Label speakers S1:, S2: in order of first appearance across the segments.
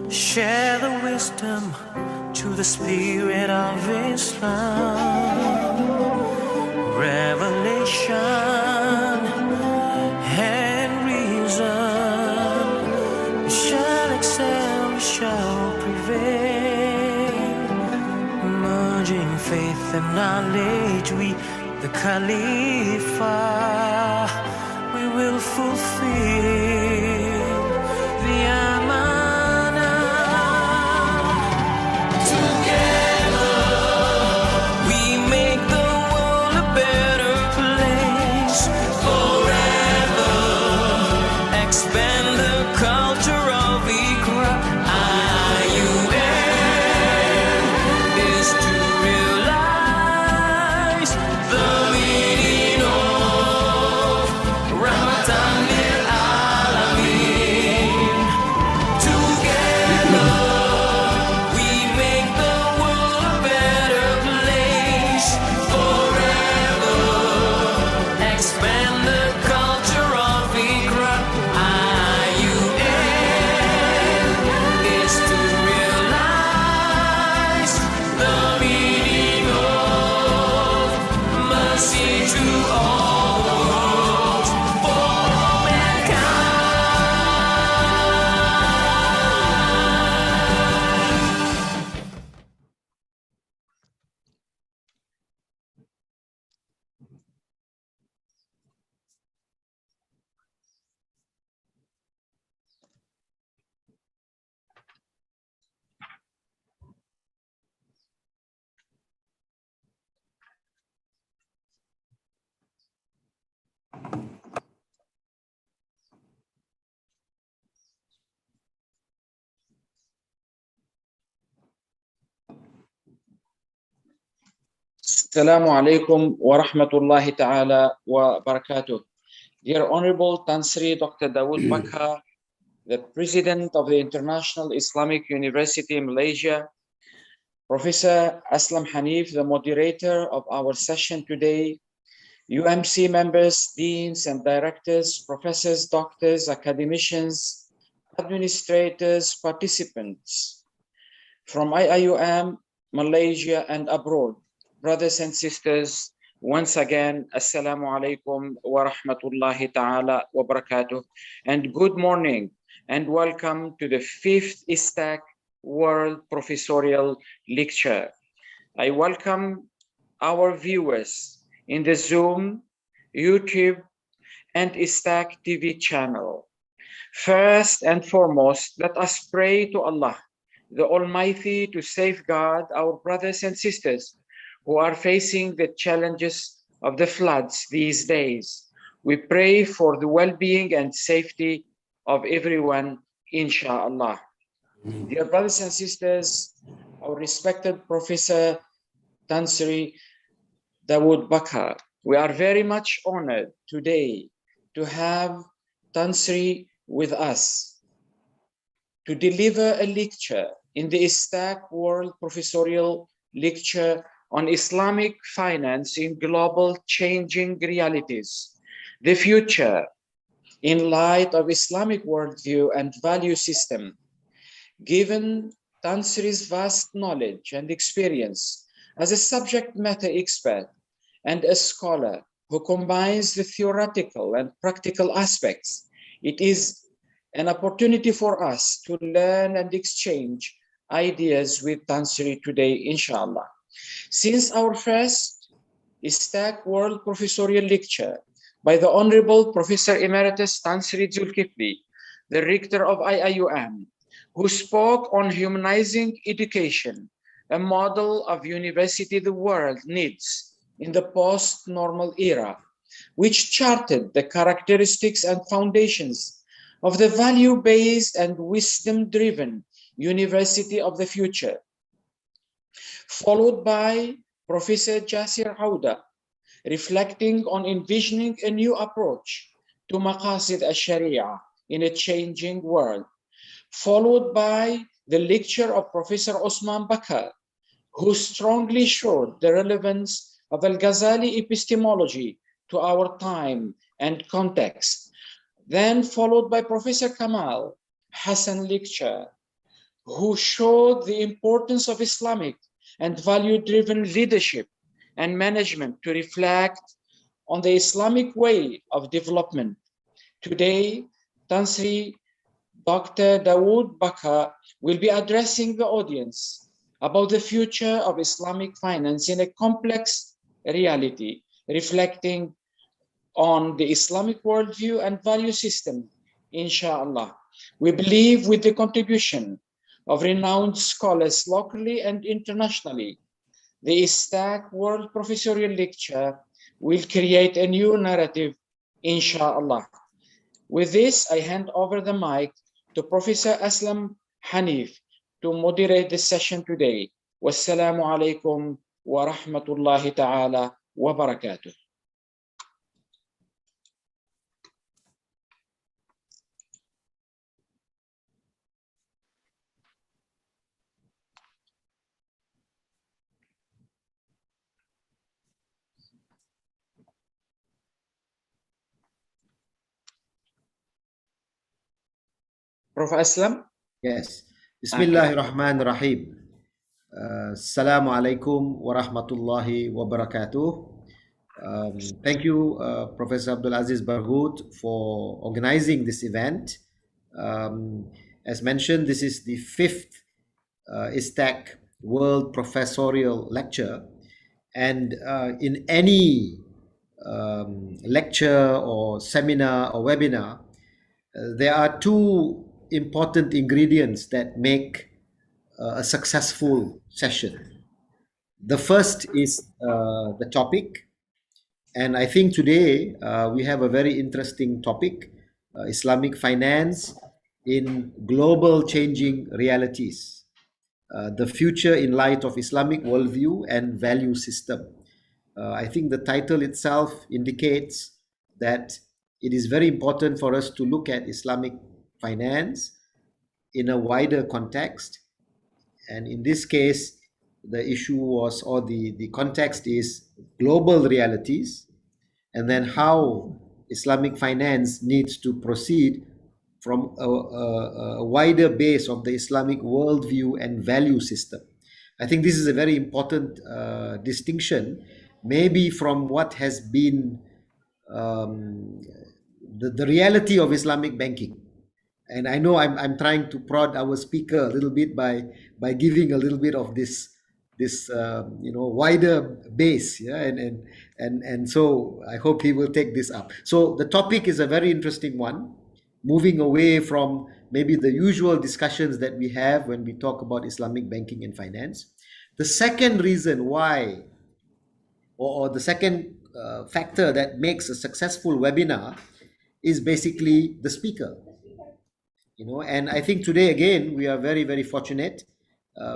S1: Share the wisdom to the spirit of Islam, revelation and reason. We shall excel, we shall prevail, merging faith and knowledge. We, the Khalifa, we will fulfill the Amanah. Together we make the world a better place. Forever expand the culture of Iqra. IIUM is to realize the meaning of Rahmatan lil Alamin. Together we make the world a better place. Forever expand the culture of Iqra. IIUM is to realize the meaning of mercy to all the world, for all mankind.
S2: Assalamu alaikum wa rahmatullahi ta'ala wa barakatuh. Dear Honorable Tansri Dr. Daud Bakar, the President of the International Islamic University in Malaysia, Professor Aslam Hanif, the moderator of our session today, UMC members, deans and directors, professors, doctors, academicians, administrators, participants from IIUM, Malaysia and abroad. Brothers and sisters, once again, Assalamu alaikum wa rahmatullahi ta'ala wa barakatuh, and good morning and welcome to the 5th Istac-World Professorial Lecture. I welcome our viewers in the Zoom, YouTube, and Istac TV channel. First and foremost, let us pray to Allah the Almighty to safeguard our brothers and sisters who are facing the challenges of the floods these days. We pray for the well-being and safety of everyone, inshallah. Dear brothers and sisters, our respected Professor Tansri Daud Bakar, we are very much honored today to have Tansri with us to deliver a lecture in the Istac-World Professorial Lecture on Islamic Finance in Global Changing Realities, the Future in Light of Islamic Worldview and Value System. Given Tansri's vast knowledge and experience as a subject matter expert and a scholar who combines the theoretical and practical aspects, it is an opportunity for us to learn and exchange ideas with Tansri today, inshallah. Since our first Istac-World Professorial Lecture by the Honorable Professor Emeritus Tansri Zulkifli, the Rector of IIUM, who spoke on humanizing education, a model of university the world needs in the post-normal era, which charted the characteristics and foundations of the value-based and wisdom-driven university of the future, followed by Professor Jasir Auda, reflecting on envisioning a new approach to Maqasid al-Sharia in a changing world, followed by the lecture of Professor Osman Bakar, who strongly showed the relevance of Al-Ghazali epistemology to our time and context. Then followed by Professor Kamal Hassan lecture, who showed the importance of Islamic and value-driven leadership and management to reflect on the Islamic way of development. Today, Tansri Dr. Daud Bakar will be addressing the audience about the future of Islamic finance in a complex reality, reflecting on the Islamic worldview and value system, inshallah. We believe with the contribution of renowned scholars locally and internationally, the Istac-World Professorial Lecture will create a new narrative, inshallah. With this, I hand over the mic to Professor Aslam Hanif to moderate this session today. Wassalamu alaikum wa rahmatullahi ta'ala wa barakatuh. Prof. Aslam?
S3: Yes. Bismillahirrahmanirrahim. Assalamu alaikum wa rahmatullahi wa barakatuh. Thank you, Professor Abdul Aziz Barghut, for organizing this event. As mentioned, this is the fifth Istac-World Professorial Lecture. And in any lecture or seminar or webinar, there are two important ingredients that make a successful session. The first is the topic, and I think today we have a very interesting topic, Islamic finance in global changing realities, the future in light of Islamic worldview and value system. I think the title itself indicates that it is very important for us to look at Islamic finance in a wider context. And in this case, the issue was, or the context is global realities, and then how Islamic finance needs to proceed from a wider base of the Islamic worldview and value system. I think this is a very important distinction, maybe from what has been the reality of Islamic banking. And I know I'm trying to prod our speaker a little bit by giving a little bit of this wider base, yeah, and so I hope he will take this up. So the topic is a very interesting one, moving away from maybe the usual discussions that we have when we talk about Islamic banking and finance. The second reason why, or the second factor that makes a successful webinar is basically the speaker. And I think today again we are very, very fortunate.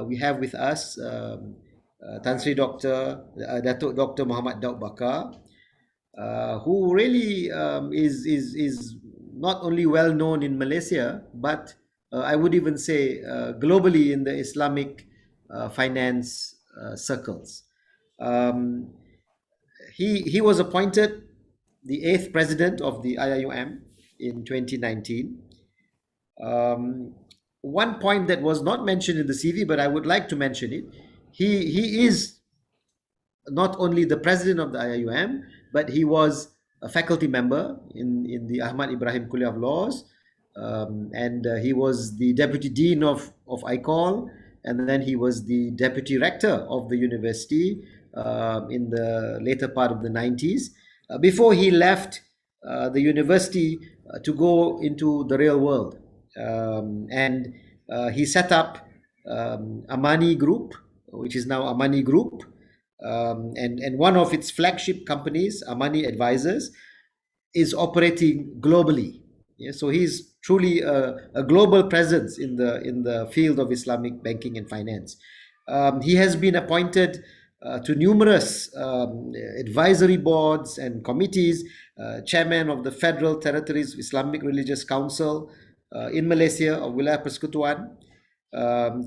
S3: We have with us Tan Sri Dr. Datuk Dr. Muhammad Daud Bakar, who really is not only well known in Malaysia, but I would even say globally in the Islamic finance circles. He was appointed the 8th president of the IIUM in 2019. One point that was not mentioned in the CV, but I would like to mention it. He is not only the president of the IIUM, but he was a faculty member in the Ahmad Ibrahim Kuliah of Laws, and he was the deputy dean of ICOL, and then he was the deputy rector of the university in the later part of the 90s, before he left the university to go into the real world. And he set up Amani Group, which is now Amani Group, and one of its flagship companies, Amani Advisors, is operating globally. Yeah, so he's truly a global presence in the field of Islamic banking and finance. He has been appointed to numerous advisory boards and committees, chairman of the Federal Territories Islamic Religious Council in Malaysia of Wilayah Persekutuan,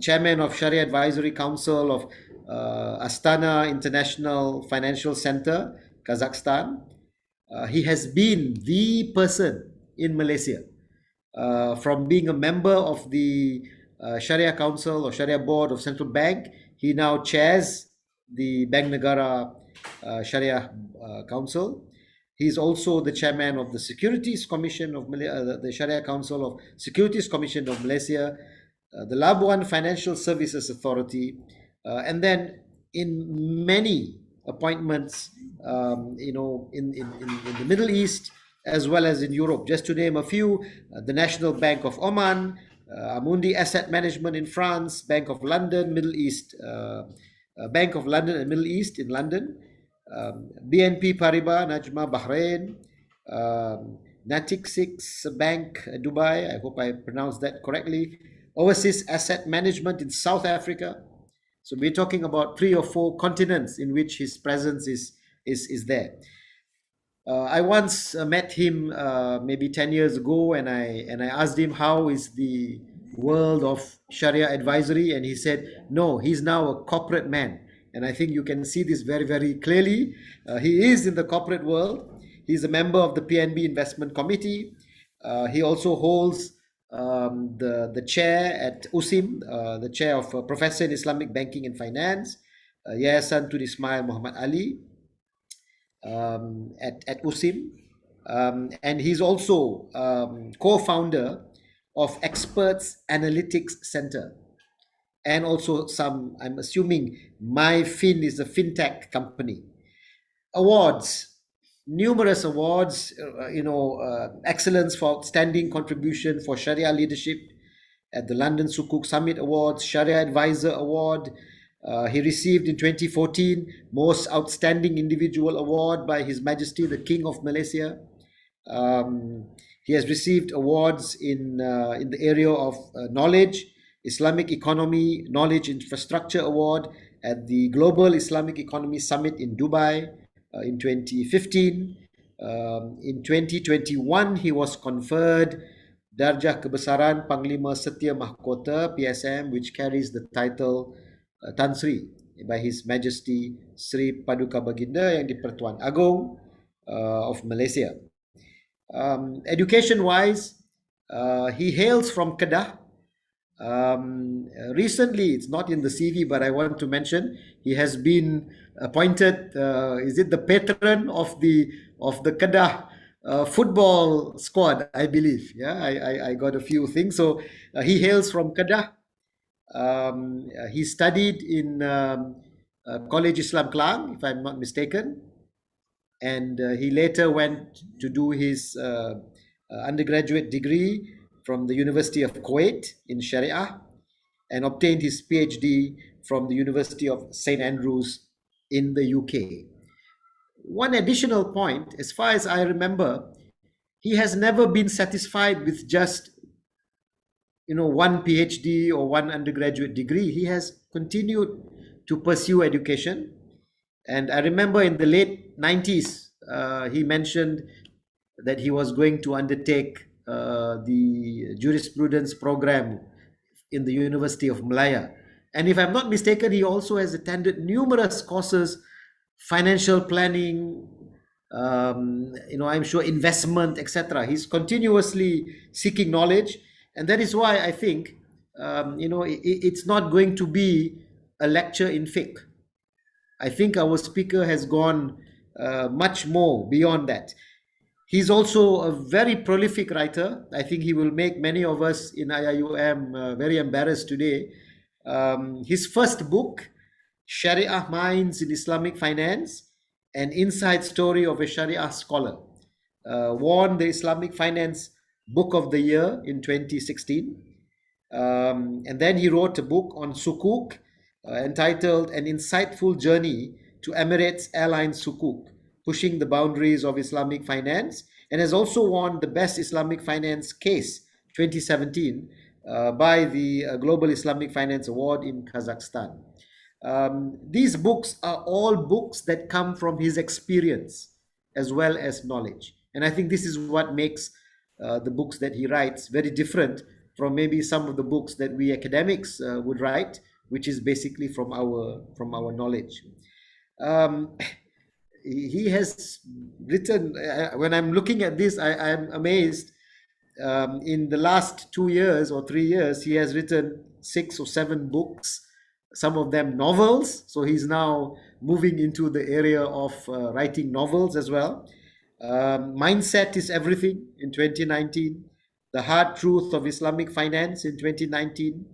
S3: chairman of Sharia Advisory Council of Astana International Financial Center, Kazakhstan. He has been the person in Malaysia, from being a member of the Sharia Council or Sharia Board of Central Bank. He now chairs the Bank Negara Sharia Council. He's also the chairman of the Securities Commission of the Sharia Council of Securities Commission of Malaysia, the Labuan Financial Services Authority, and then in many appointments, in the Middle East as well as in Europe. Just to name a few, the National Bank of Oman, Amundi Asset Management in France, Bank of London, Middle East, Bank of London and Middle East in London, BNP Paribas, Najma, Bahrain, Natixis Bank, Dubai, I hope I pronounced that correctly, Overseas Asset Management in South Africa. So we're talking about 3 or 4 continents in which his presence is there. I once met him maybe 10 years ago, and I asked him how is the world of Sharia advisory, and he said no, he's now a corporate man. And I think you can see this very, very clearly. He is in the corporate world. He's a member of the PNB Investment Committee. He also holds the chair at USIM, the chair of Professor in Islamic Banking and Finance, Yayasan Tun Ismail Muhammad Ali, at USIM. And he's also co-founder of Experts Analytics Center. And also some, I'm assuming, MyFin is a fintech company. Awards, numerous awards, excellence for outstanding contribution for Sharia leadership at the London Sukuk Summit Awards, Sharia Advisor Award. He received in 2014 Most Outstanding Individual Award by His Majesty the King of Malaysia. He has received awards in the area of knowledge, Islamic Economy Knowledge Infrastructure Award at the Global Islamic Economy Summit in Dubai in 2015. In 2021, he was conferred Darjah Kebesaran Panglima Setia Mahkota PSM, which carries the title Tan Sri by His Majesty Sri Paduka Baginda Yang di-Pertuan Agong of Malaysia. Education-wise, he hails from Kedah. Recently, it's not in the CV, but I want to mention he has been appointed. Is it the patron of the Kedah football squad? I believe. Yeah, I got a few things. So he hails from Kedah. He studied in College Islam Klang, if I'm not mistaken, and he later went to do his undergraduate degree from the University of Kuwait in Sharia and obtained his PhD from the University of St. Andrews in the UK. One additional point, as far as I remember, he has never been satisfied with just one PhD or one undergraduate degree. He has continued to pursue education. And I remember in the late 90s, he mentioned that he was going to undertake the jurisprudence program in the University of Malaya. And if I'm not mistaken, he also has attended numerous courses, financial planning, I'm sure investment, etc. He's continuously seeking knowledge. And that is why I think, it's not going to be a lecture in fiqh. I think our speaker has gone much more beyond that. He's also a very prolific writer. I think he will make many of us in IIUM very embarrassed today. His first book, Sharia Minds in Islamic Finance, an inside story of a Sharia scholar, won the Islamic Finance Book of the Year in 2016. And then he wrote a book on sukuk entitled An Insightful Journey to Emirates Airlines Sukuk, pushing the boundaries of Islamic finance, and has also won the Best Islamic Finance Case 2017 by the Global Islamic Finance Award in Kazakhstan. These books are all books that come from his experience as well as knowledge. And I think this is what makes the books that he writes very different from maybe some of the books that we academics would write, which is basically from our knowledge. He has written, when I'm looking at this, I'm amazed. In the last 2 years or 3 years, he has written 6 or 7 books, some of them novels. So he's now moving into the area of writing novels as well. Mindset is Everything in 2019. The Hard Truth of Islamic Finance in 2019.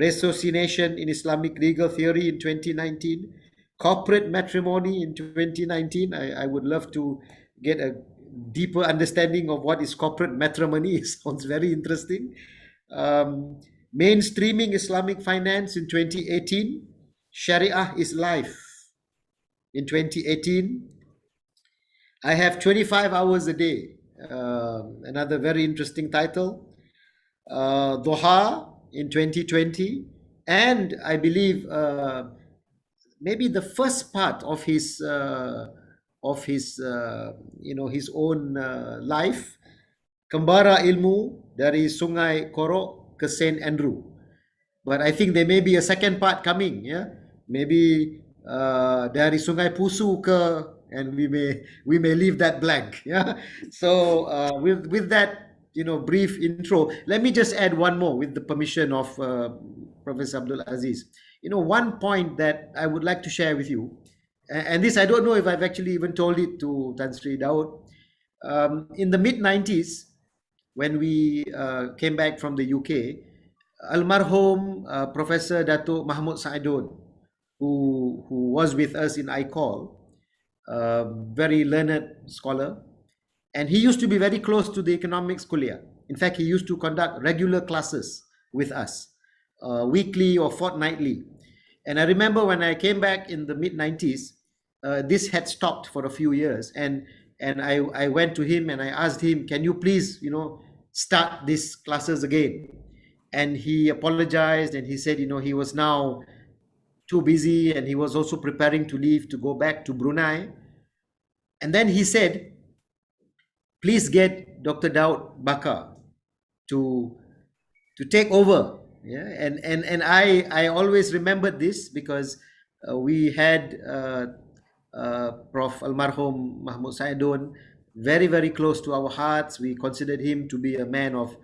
S3: Ratiocination in Islamic Legal Theory in 2019. Corporate Matrimony in 2019. I would love to get a deeper understanding of what is corporate matrimony. It sounds very interesting. Mainstreaming Islamic Finance in 2018. Sharia is Life in 2018. I have 25 hours a day. Another very interesting title. Doha in 2020. And I believe maybe the first part of his his own life, Kembara Ilmu dari Sungai Korok ke St. Andrew. But I think there may be a second part coming. Yeah, maybe dari Sungai Pusu ke, and we may leave that blank. Yeah. So with that brief intro, let me just add one more with the permission of Professor Abdul Aziz. One point that I would like to share with you, and this I don't know if I've actually even told it to Tan Sri Daud. In the mid-90s, when we came back from the UK, Almarhum Professor Datuk Mahmud Saidun, who was with us in ICOL, very learned scholar, and he used to be very close to the economics kuliah. In fact, he used to conduct regular classes with us, weekly or fortnightly. And I remember when I came back in the mid-90s, this had stopped for a few years, and I went to him and I asked him, can you please start these classes again? And he apologized, and he said he was now too busy, and he was also preparing to leave to go back to Brunei. And then he said, please get Dr. Daud Bakar to take over. Yeah, and I always remembered this because we had Prof. Almarhum Mahmud Saidun very, very close to our hearts. We considered him to be a man of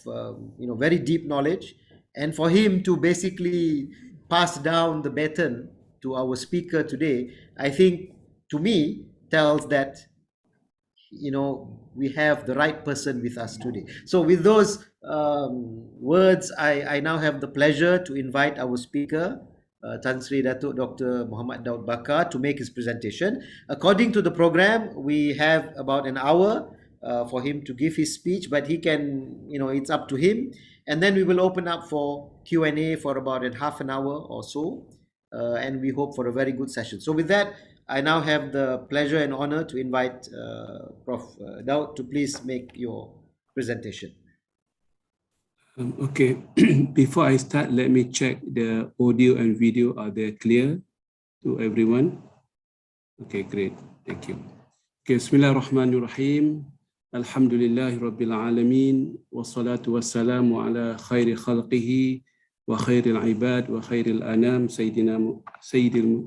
S3: very deep knowledge, and for him to basically pass down the baton to our speaker today, I think, to me, tells that we have the right person with us today. So with those words, I now have the pleasure to invite our speaker, Tan Sri Datuk Dr. Muhammad Daud Bakar, to make his presentation. According to the program, we have about an hour for him to give his speech, but he can, it's up to him. And then we will open up for Q&A for about half an hour or so, and we hope for a very good session. So with that, I now have the pleasure and honor to invite Prof. Daud to please make your presentation.
S4: Okay, before I start, let me check the audio and video. Are they clear to everyone? Okay, great. Thank you. Okay, Bismillahirrahmanirrahim. Alhamdulillahi Rabbil Alameen. Wassalatu wassalamu ala khairi khalqihi wa khairil ibad wa khairil anam Sayyidil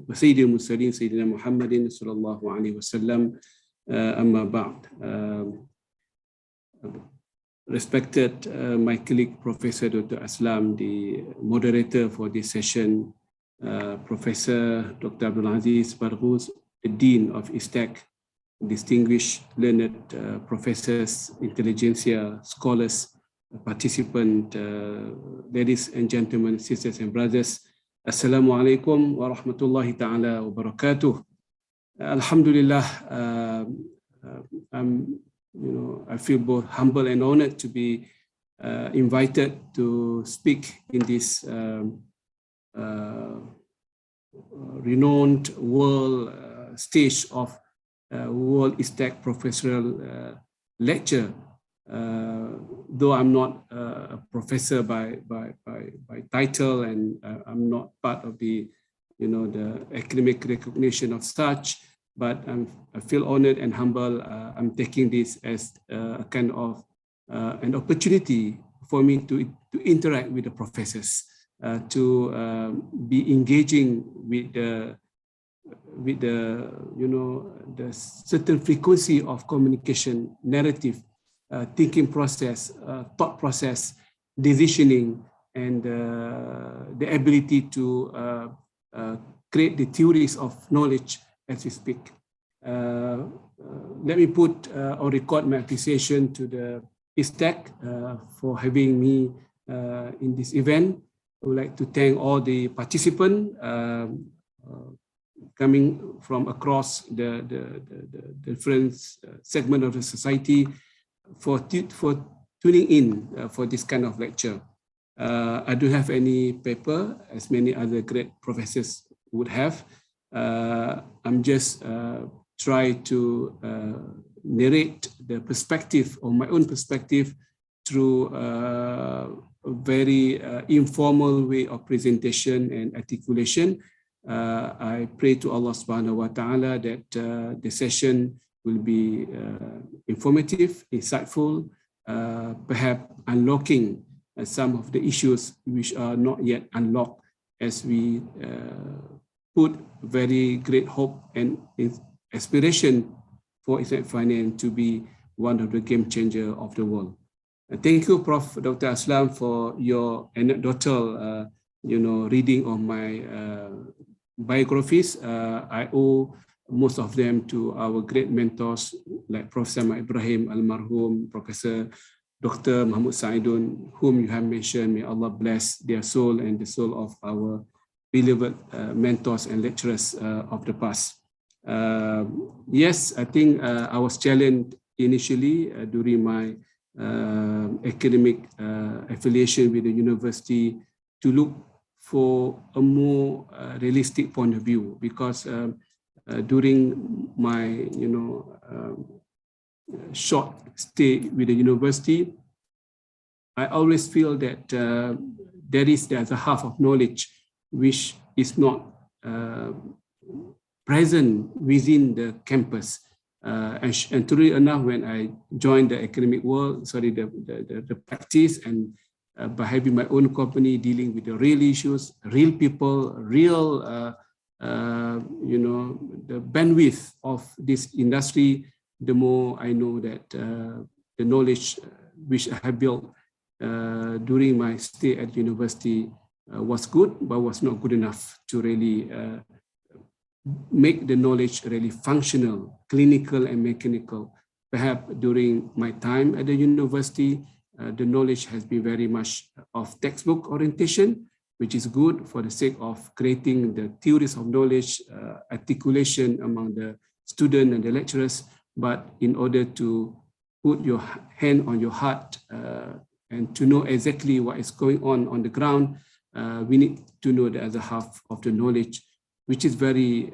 S4: Mursalin Sayyidina Muhammadin sallallahu alaihi wasallam. Amma ba'd. Respected my colleague Professor Dr. Aslam, the moderator for this session, Professor Dr. Abdul Aziz Barghous, the Dean of Istac, distinguished learned professors, intelligentsia, scholars, participants, ladies and gentlemen, sisters and brothers. Assalamu alaikum wa rahmatullahi ta'ala wa barakatuh. Alhamdulillah, I feel both humble and honored to be invited to speak in this renowned world stage of World Istac Professorial lecture. Though I'm not a professor by title, and I'm not part of the the academic recognition of such, but I feel honored and humble. I'm taking this as a kind of an opportunity for me to interact with the professors, to be engaging with the the certain frequency of communication, narrative, thinking process, thought process, decisioning, and the ability to create the theories of knowledge as we speak. Let me put or record my appreciation to the Istac for having me in this event. I would like to thank all the participants coming from across the different segment of the society for tuning in for this kind of lecture. I don't have any paper, as many other great professors would have. I'm just try to narrate the perspective, or my own perspective, through a very informal way of presentation and articulation. I pray to Allah subhanahu wa ta'ala that the session will be informative, insightful, perhaps unlocking some of the issues which are not yet unlocked, as we put very great hope and aspiration for Islamic finance to be one of the game changer of the world. Thank you, Prof. Dr. Aslam, for your anecdotal, reading of my biographies. I owe most of them to our great mentors like Professor Ibrahim Almarhum, Professor Dr. Mahmud Saidun, whom you have mentioned. May Allah bless their soul and the soul of our beloved mentors and lecturers of the past. Yes, I think I was challenged initially during my academic affiliation with the university to look for a more realistic point of view, because during my short stay with the university, I always feel that there's a half of knowledge which is not present within the campus. And truly enough, when I joined the academic world, the practice, and by having my own company dealing with the real issues, real people, real, the bandwidth of this industry, the more I know that the knowledge which I have built during my stay at university was good, but was not good enough to really make the knowledge really functional, clinical and mechanical. Perhaps during my time at the university, the knowledge has been very much of textbook orientation, which is good for the sake of creating the theories of knowledge, articulation among the student and the lecturers. But in order to put your hand on your heart and to know exactly what is going on the ground, we need to know the other half of the knowledge, which is very,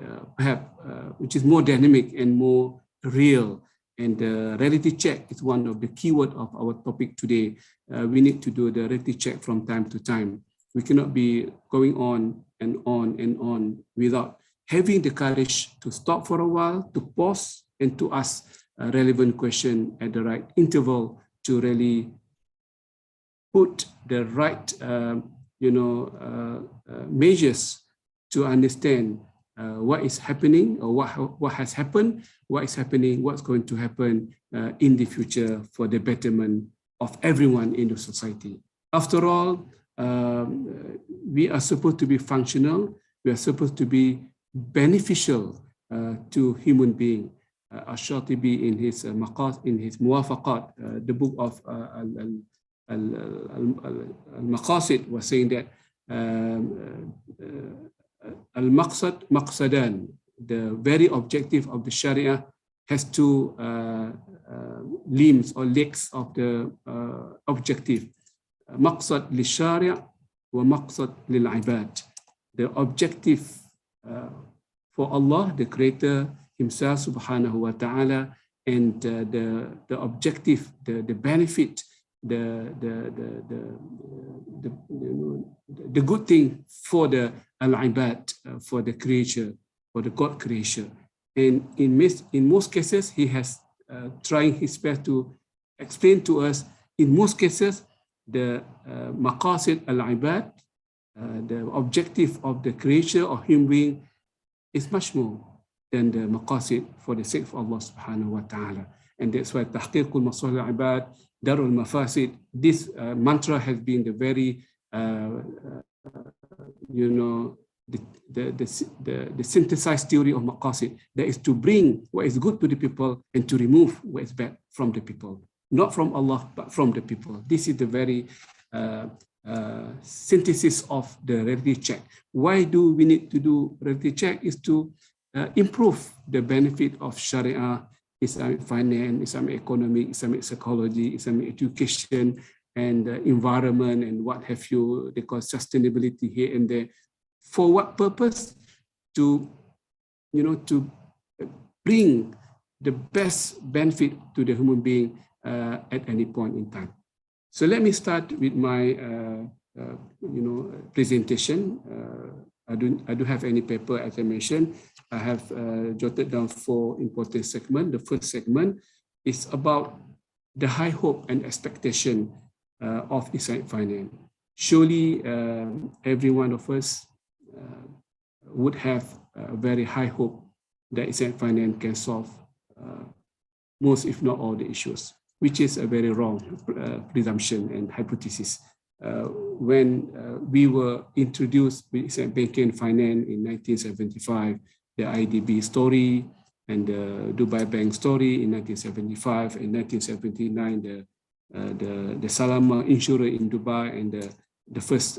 S4: which is more dynamic and more real. And the reality check is one of the keywords of our topic today. We need to do the reality check from time to time. We cannot be going on and on and on without having the courage to stop for a while, to pause, and to ask a relevant question at the right interval to really put the right, measures to understand what is happening or what has happened, what is happening, what's going to happen in the future for the betterment of everyone in the society. After all, we are supposed to be functional. We are supposed to be beneficial to human being. Ash-Shatibi in his Muwafaqat, the book of Al-Maqasid, was saying that Al-Maqsad Maqsadan, the very objective of the Sharia, has two limbs or legs of the objective. Maqsad li-Shari' wa Maqsad lil-Ibad. The objective for Allah, the Creator Himself, Subhanahu wa Ta'ala, and the objective, the benefit, the good thing for the al-ibad, for the creature, for the God creation. And in most cases, he has trying his best to explain to us, in most cases, the maqasid al-ibad, the objective of the creature or human being, is much more than the maqasid for the sake of Allah Subhanahu wa Ta'ala. And that's why tahqiqul masalih al-ibad, darul mafasid, this mantra has been the very, the synthesized theory of maqasid, that is to bring what is good to the people and to remove what is bad from the people. Not from Allah, but from the people. This is the very synthesis of the reality check. Why do we need to do reality check? Is to improve the benefit of Sharia, Islamic finance, Islamic economic, Islamic psychology, Islamic education, and environment, and what have you. They call sustainability here and there. For what purpose? To, to bring the best benefit to the human being at any point in time. So let me start with my, presentation. I do have any paper, as I mentioned. I have jotted down 4 important segments. The first segment is about the high hope and expectation of Islamic finance. Surely every one of us would have a very high hope that Islamic finance can solve most, if not all, the issues, which is a very wrong presumption and hypothesis. When we were introduced with Islamic banking and finance in 1975, the IDB story and the Dubai Bank story in 1975, in 1979, the Salama insurer in Dubai, and the first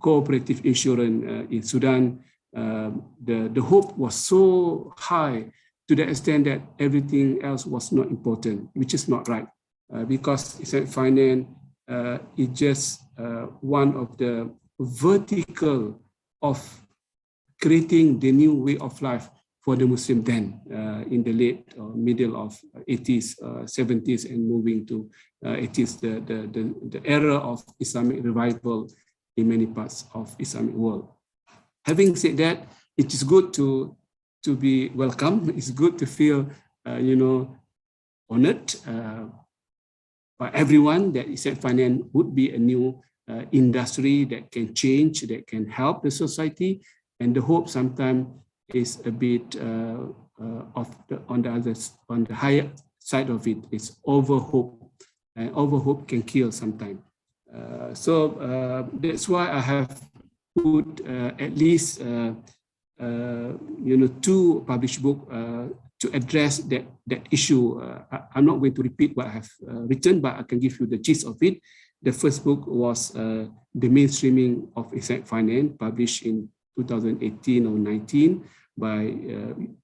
S4: cooperative insurance in Sudan. The hope was so high to the extent that everything else was not important, which is not right, because Islamic finance is just one of the vertical of creating the new way of life for the Muslim then, in the late or middle of 80s, 70s, and moving to 80s, the era of Islamic revival in many parts of Islamic world. Having said that, it is good to be welcome. It's good to feel, honored by everyone that Islamic finance would be a new industry that can change, that can help the society. And the hope sometimes is a bit on the higher side of it is over hope, and over hope can kill sometimes. So that's why I have put at least 2 published books to address that issue. I'm not going to repeat what I have written, but I can give you the gist of it. The first book was The Mainstreaming of Islamic Finance, published in 2018 or 19 by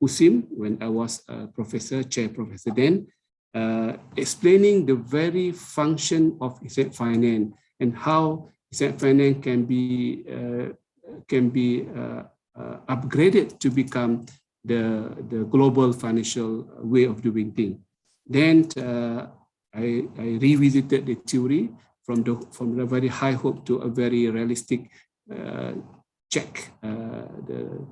S4: USIM, when I was a professor, chair professor then. explaining the very function of Islamic finance and how Islamic finance can be upgraded to become the global financial way of doing things. Then I revisited the theory from the very high hope to a very realistic check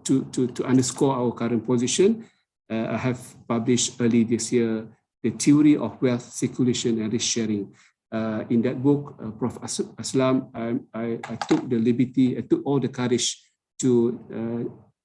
S4: to underscore our current position. I have published early this year the theory of wealth circulation and risk sharing. In that book, Prof. Aslam, I took the liberty, I took all the courage to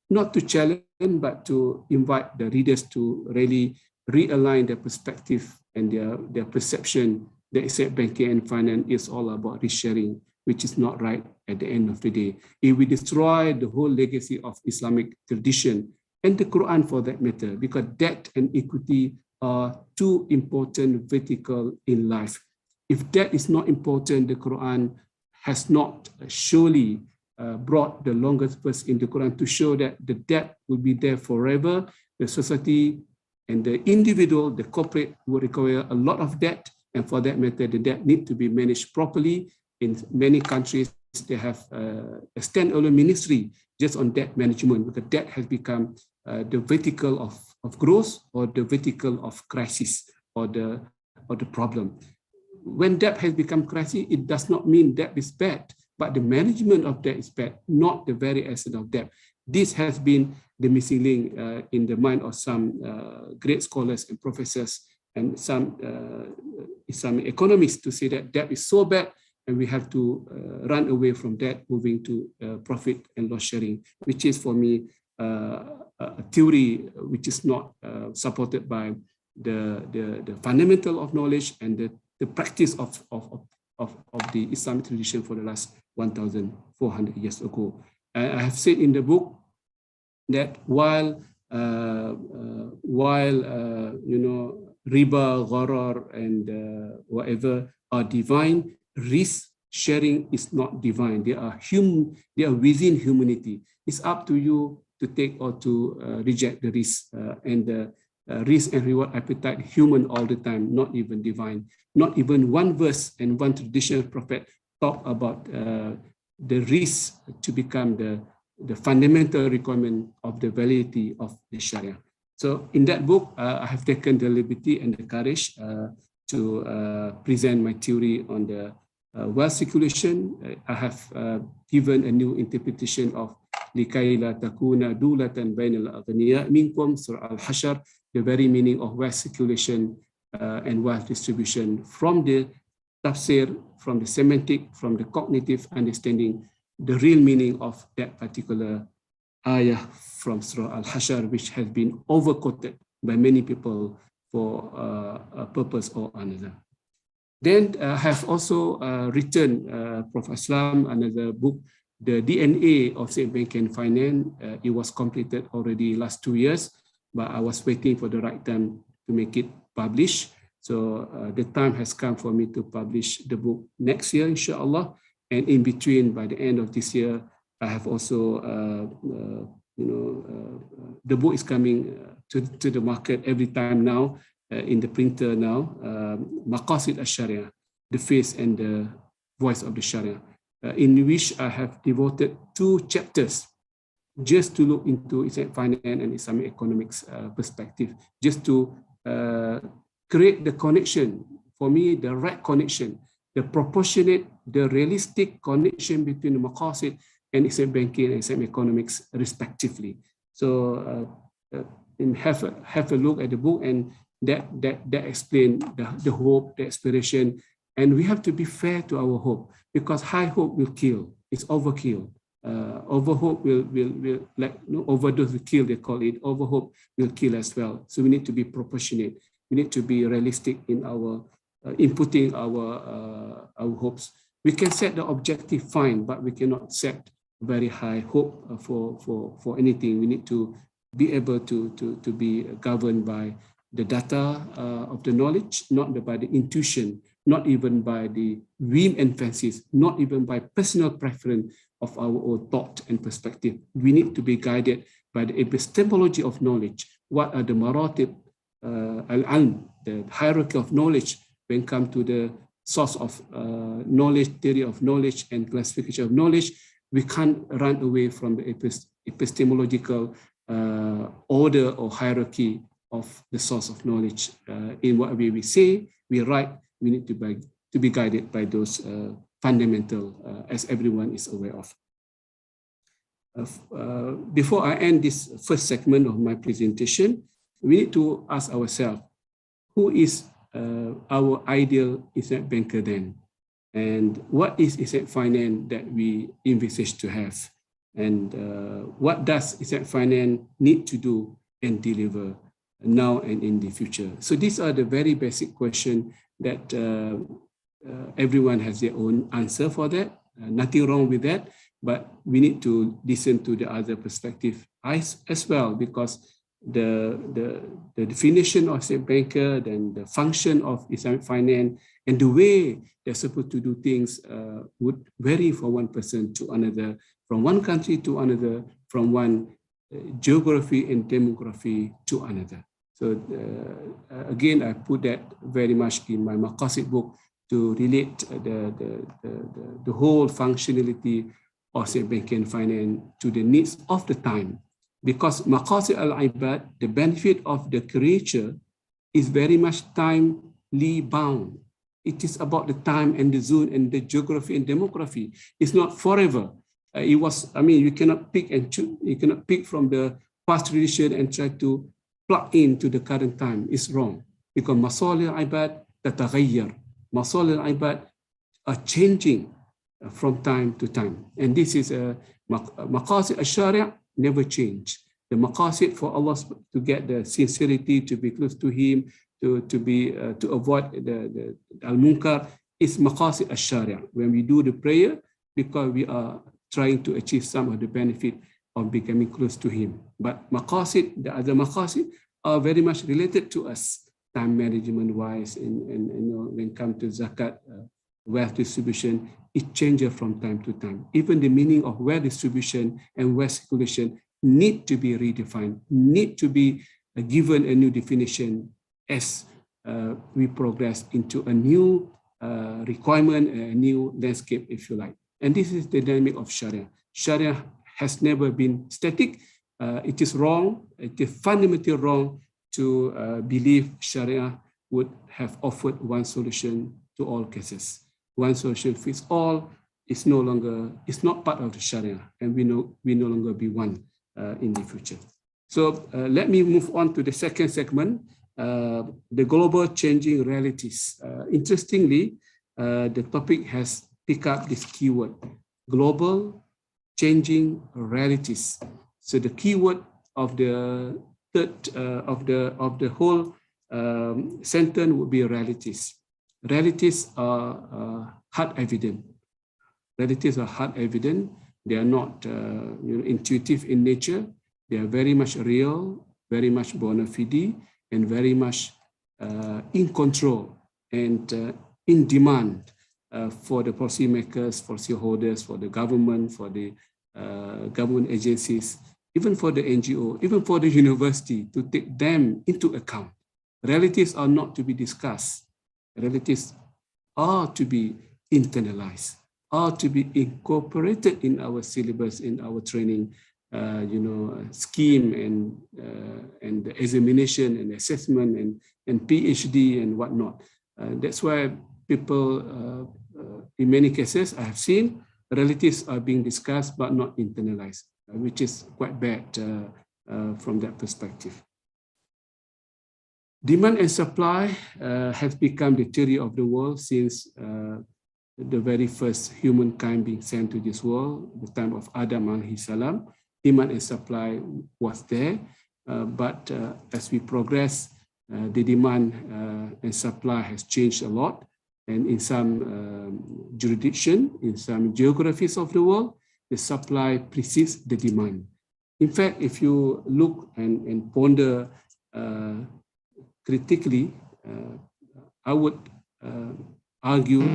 S4: not to challenge, but to invite the readers to really realign their perspective and their perception that Islamic banking and finance is all about risk sharing, which is not right at the end of the day. If we destroy the whole legacy of Islamic tradition and the Quran for that matter, because debt and equity are two important verticals in life. If debt is not important, the Quran has not surely brought the longest verse in the Quran to show that the debt will be there forever. The society and the individual, the corporate will require a lot of debt, and for that matter, the debt need to be managed properly. In many countries, they have a standalone ministry just on debt management, because debt has become the vertical of growth or the vertical of crisis or the problem. When debt has become crisis, it does not mean debt is bad, but the management of debt is bad, not the very essence of debt. This has been the missing link in the mind of some great scholars and professors and some economists to say that debt is so bad and we have to run away from debt, moving to profit and loss sharing, which is for me a theory which is not supported by the fundamental of knowledge and the practice of the Islamic tradition for the last 1,400 years ago. I have said in the book that while riba, gharar, and whatever are divine, risk sharing is not divine. They are within humanity. It's up to you to take or to reject the risk, and the risk and reward appetite human all the time, not even divine. Not even one verse and one traditional prophet talk about the risk to become the fundamental requirement of the validity of the Sharia. So in that book, I have taken the liberty and the courage to present my theory on the wealth circulation. I have given a new interpretation of لِكَيْ لَا تَكُونَ دُولَةً بَيْنَ الْأَغْنِيَاءِ مِنْكُمْ, Surah Al-Hashr, the very meaning of wealth circulation and wealth distribution from the tafsir, from the semantic, from the cognitive understanding, the real meaning of that particular ayah from Surah Al-Hashr, which has been overquoted by many people for a purpose or another. Then I have also written, Prof. Aslam, another book, The DNA of Islamic Banking and Finance. It was completed already last 2 years, but I was waiting for the right time to make it published. So the time has come for me to publish the book next year, inshallah. And in between, by the end of this year, I have also, the book is coming to the market every time now, in the printer now, Maqasid al-Sharia, the face and the voice of the Sharia, in which I have devoted 2 chapters just to look into Islamic finance and Islamic economics perspective, just to create the connection, for me, the right connection, the proportionate, the realistic connection between the Maqasid and Islamic banking and Islamic economics respectively. So have a look at the book, and that explain the hope, the aspiration, and we have to be fair to our hope, because high hope will kill. It's overkill. Overhope will like overdose will kill, they call it. Overhope will kill as well. So we need to be proportionate. We need to be realistic in our inputting our hopes. We can set the objective fine, but we cannot set very high hope for anything. We need to be able to be governed by the data of the knowledge, not by the intuition, not even by the whim and fancies, not even by personal preference of our own thought and perspective. We need to be guided by the epistemology of knowledge. What are the maratib al-ilm, the hierarchy of knowledge, when it comes to the source of knowledge, theory of knowledge, and classification of knowledge, we can't run away from the epistemological order or hierarchy of the source of knowledge. In what way we say, we write, we need to be guided by those fundamental, as everyone is aware of. Before I end this first segment of my presentation, we need to ask ourselves, who is our ideal Islamic banker then? And what is Islamic finance that we envisage to have? And what does Islamic finance need to do and deliver now and in the future? So these are the very basic questions that everyone has their own answer for that. Nothing wrong with that, but we need to listen to the other perspective as well, because the definition of Islamic banker, then the function of Islamic finance, and the way they're supposed to do things would vary from one person to another, from one country to another, from one geography and demography to another. So again, I put that very much in my Maqasid book to relate the whole functionality of Islamic banking and finance to the needs of the time. Because Maqasid al-Ibad, the benefit of the creature, is very much timely bound. It is about the time and the zone and the geography and demography. It's not forever. You cannot pick and choose. You cannot pick from the past tradition and try to plug into the current time. It's wrong. Because Masalih al-Ibad tataghayyar. Masalih al-Ibad are changing from time to time. And this is a Maqasid al-Shari' never change. The maqasid for Allah to get the sincerity, to be close to Him, to avoid the al-munkar is maqasid al-shari'. When we do the prayer, because we are trying to achieve some of the benefit of becoming close to Him. But maqasid, the other maqasid, are very much related to us, time management wise, and when it comes to zakat, wealth distribution, it changes from time to time. Even the meaning of wealth distribution and wealth circulation need to be redefined, need to be given a new definition as we progress into a new requirement, a new landscape, if you like. And this is the dynamic of Sharia. Sharia has never been static. It is wrong, it is fundamentally wrong to believe Sharia would have offered one solution to all cases. One solution fits all is no longer, it's not part of the Sharia, and we no longer be one in the future. So let me move on to the second segment, the global changing realities. Interestingly, the topic has picked up this keyword, global changing realities. So the keyword of the third of the whole sentence would be realities. Realities are hard evident. Realities are hard evident. They are not intuitive in nature. They are very much real, very much bona fide, and very much in control and in demand for the policymakers, policyholders, for the government, for the government agencies, even for the NGO, even for the university, to take them into account. Realities are not to be discussed. Realities are to be internalized, are to be incorporated in our syllabus, in our training scheme, and the examination and assessment and PhD and whatnot. That's why people, in many cases, I have seen realities are being discussed but not internalized, which is quite bad from that perspective. Demand and supply has become the theory of the world since the very first humankind being sent to this world, the time of Adam alayhi salam. Demand and supply was there, but as we progress, the demand and supply has changed a lot. And in some jurisdiction, in some geographies of the world, the supply precedes the demand. In fact, if you look and ponder critically, I would argue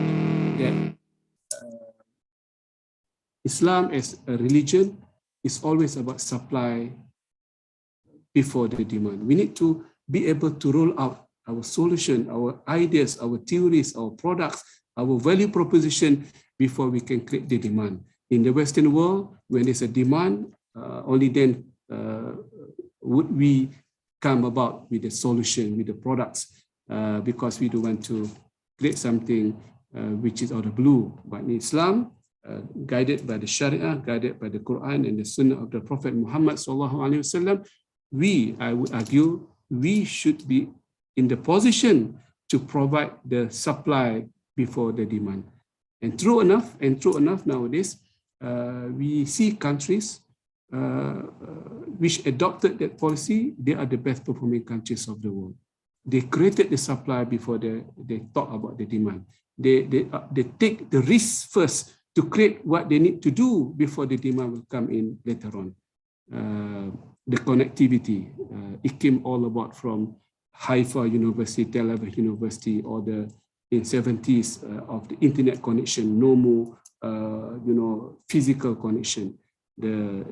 S4: that Islam as a religion is always about supply before the demand. We need to be able to roll out our solution, our ideas, our theories, our products, our value proposition before we can create the demand. In the Western world, when there's a demand, only then would we come about with the solution, with the products, because we don't want to create something which is out of the blue. But in Islam, guided by the Sharia, guided by the Quran and the Sunnah of the Prophet Muhammad SAW, I would argue, we should be in the position to provide the supply before the demand. And true enough nowadays, we see countries which adopted that policy. They are the best performing countries of the world. They created the supply before they talk about the demand. They take the risk first to create what they need to do before the demand will come in later on. The connectivity, it came all about from Haifa University, Tel Aviv University, or in 70s of the internet connection, no more physical connection. The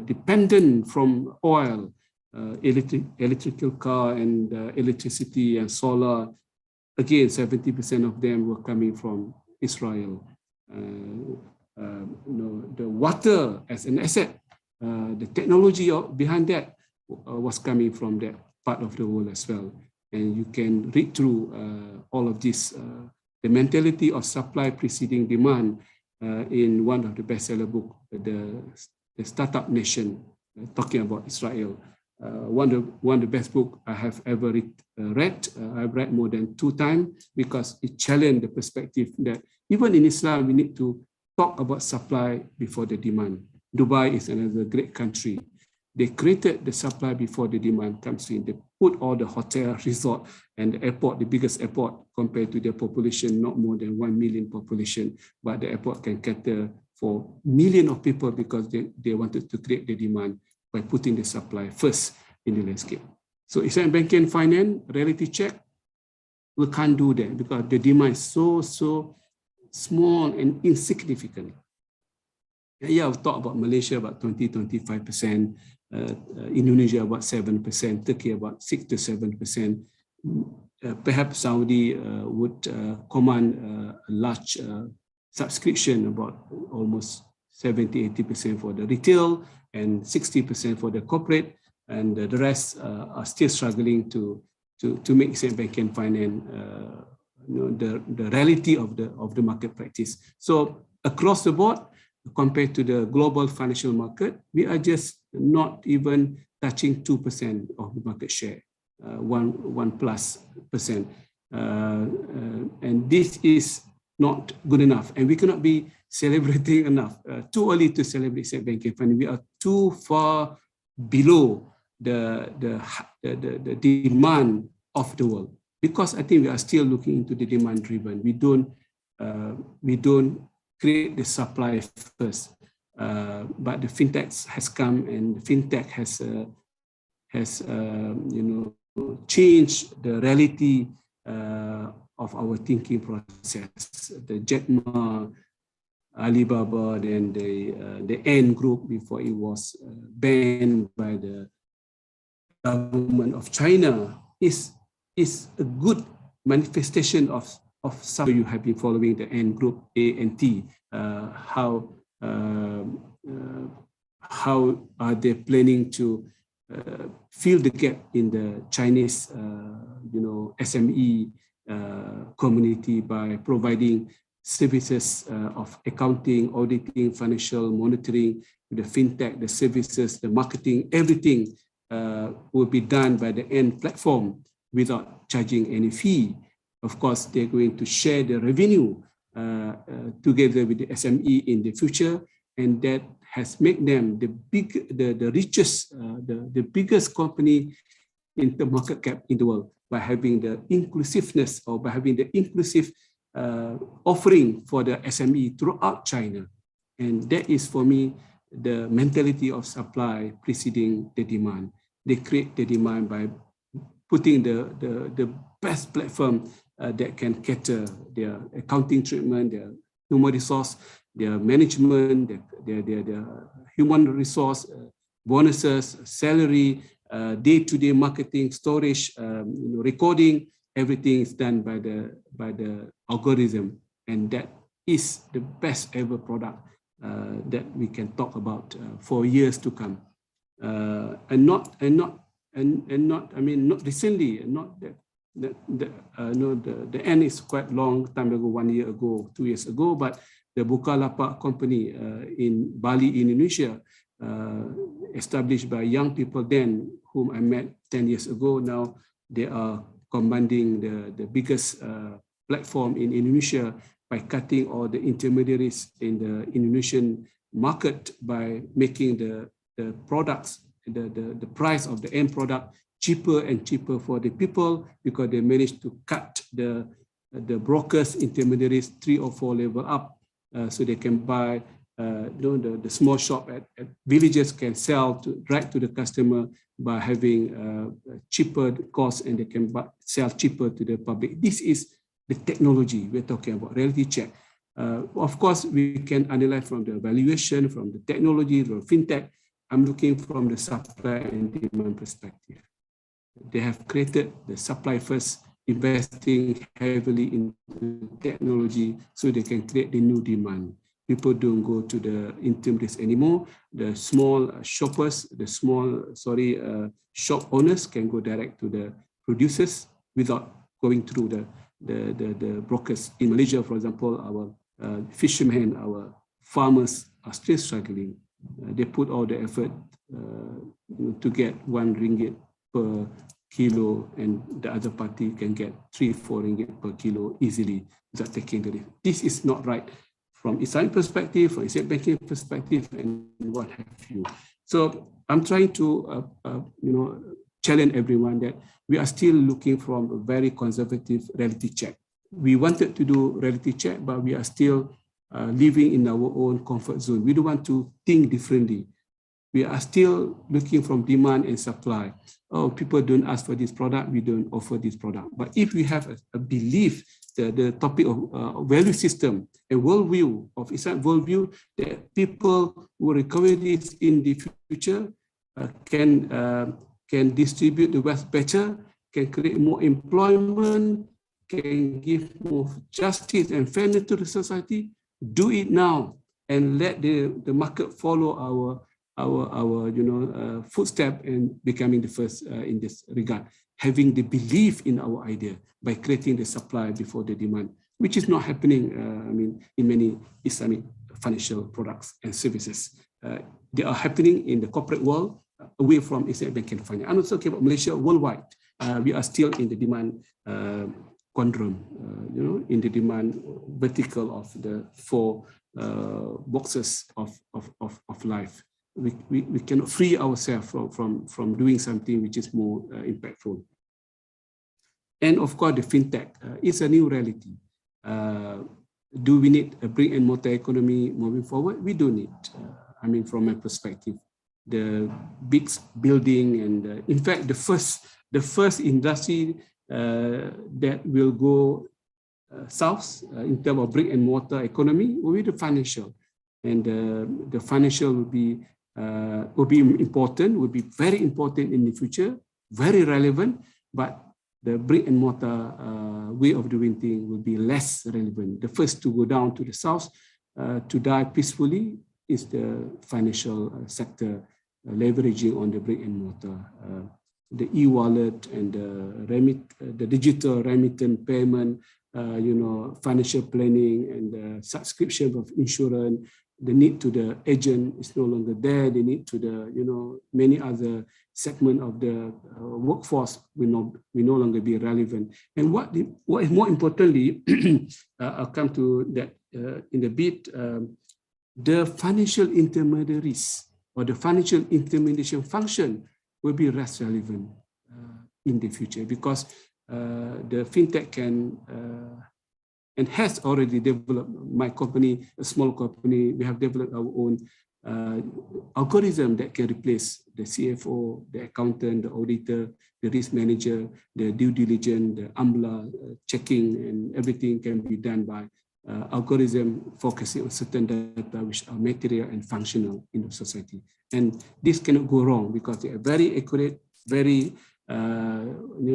S4: dependent from oil, electrical car and electricity and solar. Again, 70% of them were coming from Israel. The water as an asset, the technology behind that was coming from that part of the world as well. And you can read through all of this, the mentality of supply preceding demand in one of the bestseller books, the Startup Nation, talking about Israel. One of the best books I have ever read. I've read more than 2 times because it challenged the perspective that even in Islam, we need to talk about supply before the demand. Dubai is another great country. They created the supply before the demand comes in. They put all the hotel, resort, and the airport, the biggest airport compared to their population, not more than 1 million population, but the airport can cater for millions of people because they wanted to create the demand by putting the supply first in the landscape. So Islamic banking and finance, reality check, we can't do that because the demand is so small and insignificant. Yeah, we'll talk about Malaysia about 20-25%, Indonesia about 7%, Turkey about 6 to 7%. Perhaps Saudi would command a large subscription, about almost 70-80% for the retail and 60% for the corporate, and the rest are still struggling to make Islamic banking and finance the reality of the market practice. So across the board, compared to the global financial market, we are just not even touching 2% of the market share, 1+%. And this is not good enough, and we cannot be celebrating enough. Too early to celebrate Islamic banking and finance. We are too far below the demand of the world, because I think we are still looking into the demand driven. We don't create the supply first, but the fintech has come, and the fintech has changed the reality of our thinking process. The Jack Ma, Alibaba, then the Ant Group before it was banned by the government of China is a good manifestation of some. You have been following the Ant Group, ANT, how are they planning to fill the gap in the Chinese SME community by providing services of accounting, auditing, financial monitoring, the fintech, the services, the marketing, everything will be done by the Ant platform without charging any fee. Of course, they're going to share the revenue together with the SME in the future, and that has made them the richest, the biggest company in the market cap in the world by having the inclusiveness, or by having the inclusive offering for the SME throughout China. And that is, for me, the mentality of supply preceding the demand. They create the demand by putting the best platform that can cater their accounting treatment, their human resource, their management, their human resource, bonuses, salary, day-to-day marketing, storage, recording, everything is done by the algorithm, and that is the best ever product that we can talk about for years to come. Not recently, not that. The end is quite long time ago, 1 year ago, 2 years ago, but the Bukalapak company in Bali, Indonesia, established by young people then, whom I met 10 years ago. Now they are commanding the biggest platform in Indonesia by cutting all the intermediaries in the Indonesian market by making the products, the price of the end product cheaper and cheaper for the people, because they managed to cut the brokers, intermediaries 3 or 4 level up, so they can buy, the small shop at villages can sell right to the customer by having cheaper costs, and they can sell cheaper to the public. This is the technology we're talking about, reality check. Of course, we can analyze from the valuation, from the technology, from fintech. I'm looking from the supply and demand perspective. They have created the supply first, investing heavily into technology so they can create the new demand. People don't go to the intermediaries anymore. The small shoppers, shop owners can go direct to the producers without going through the brokers. In Malaysia, for example, our fishermen, our farmers are still struggling. They put all the effort to get RM1 per kilo, and the other party can get RM3-4 per kilo easily without taking the risk. This is not right from Islamic perspective, from Islamic banking perspective, and what have you. So I'm trying to challenge everyone that we are still looking from a very conservative reality check. We wanted to do reality check, but we are still living in our own comfort zone. We don't want to think differently. We are still looking from demand and supply. Oh, people don't ask for this product, we don't offer this product. But if we have a belief, the topic of value system, a worldview of Islamic worldview, that people who recover this in the future can distribute the wealth better, can create more employment, can give more justice and fairness to the society. Do it now and let the market follow our footstep and becoming the first in this regard, having the belief in our idea by creating the supply before the demand, which is not happening in many Islamic financial products and services. They are happening in the corporate world away from Islamic banking and finance. I'm not talking about Malaysia, worldwide. We are still in the demand quadrant, in the demand vertical of the 4 boxes of life. We cannot free ourselves from doing something which is more impactful. And of course, the fintech is a new reality. Do we need a brick and mortar economy moving forward? We do need. From my perspective, the big building and in fact, the first industry that will go south in terms of brick and mortar economy will be the financial, and the financial will be important, will be very important in the future, very relevant, but the brick and mortar way of doing things will be less relevant. The first to go down to the south, to die peacefully, is the financial sector, leveraging on the brick and mortar. The e-wallet and the digital remittance payment, financial planning and the subscription of insurance. The need to the agent is no longer there. The need to the many other segment of the workforce will no longer be relevant. And what is more importantly, I'll come to that in a bit. The financial intermediaries or the financial intermediation function will be less relevant in the future, because the fintech can and has already developed. My company, a small company, we have developed our own algorithm that can replace the CFO, the accountant, the auditor, the risk manager, the due diligence, the AMLA checking, and everything can be done by algorithm focusing on certain data which are material and functional in the society. And this cannot go wrong because they are very accurate, very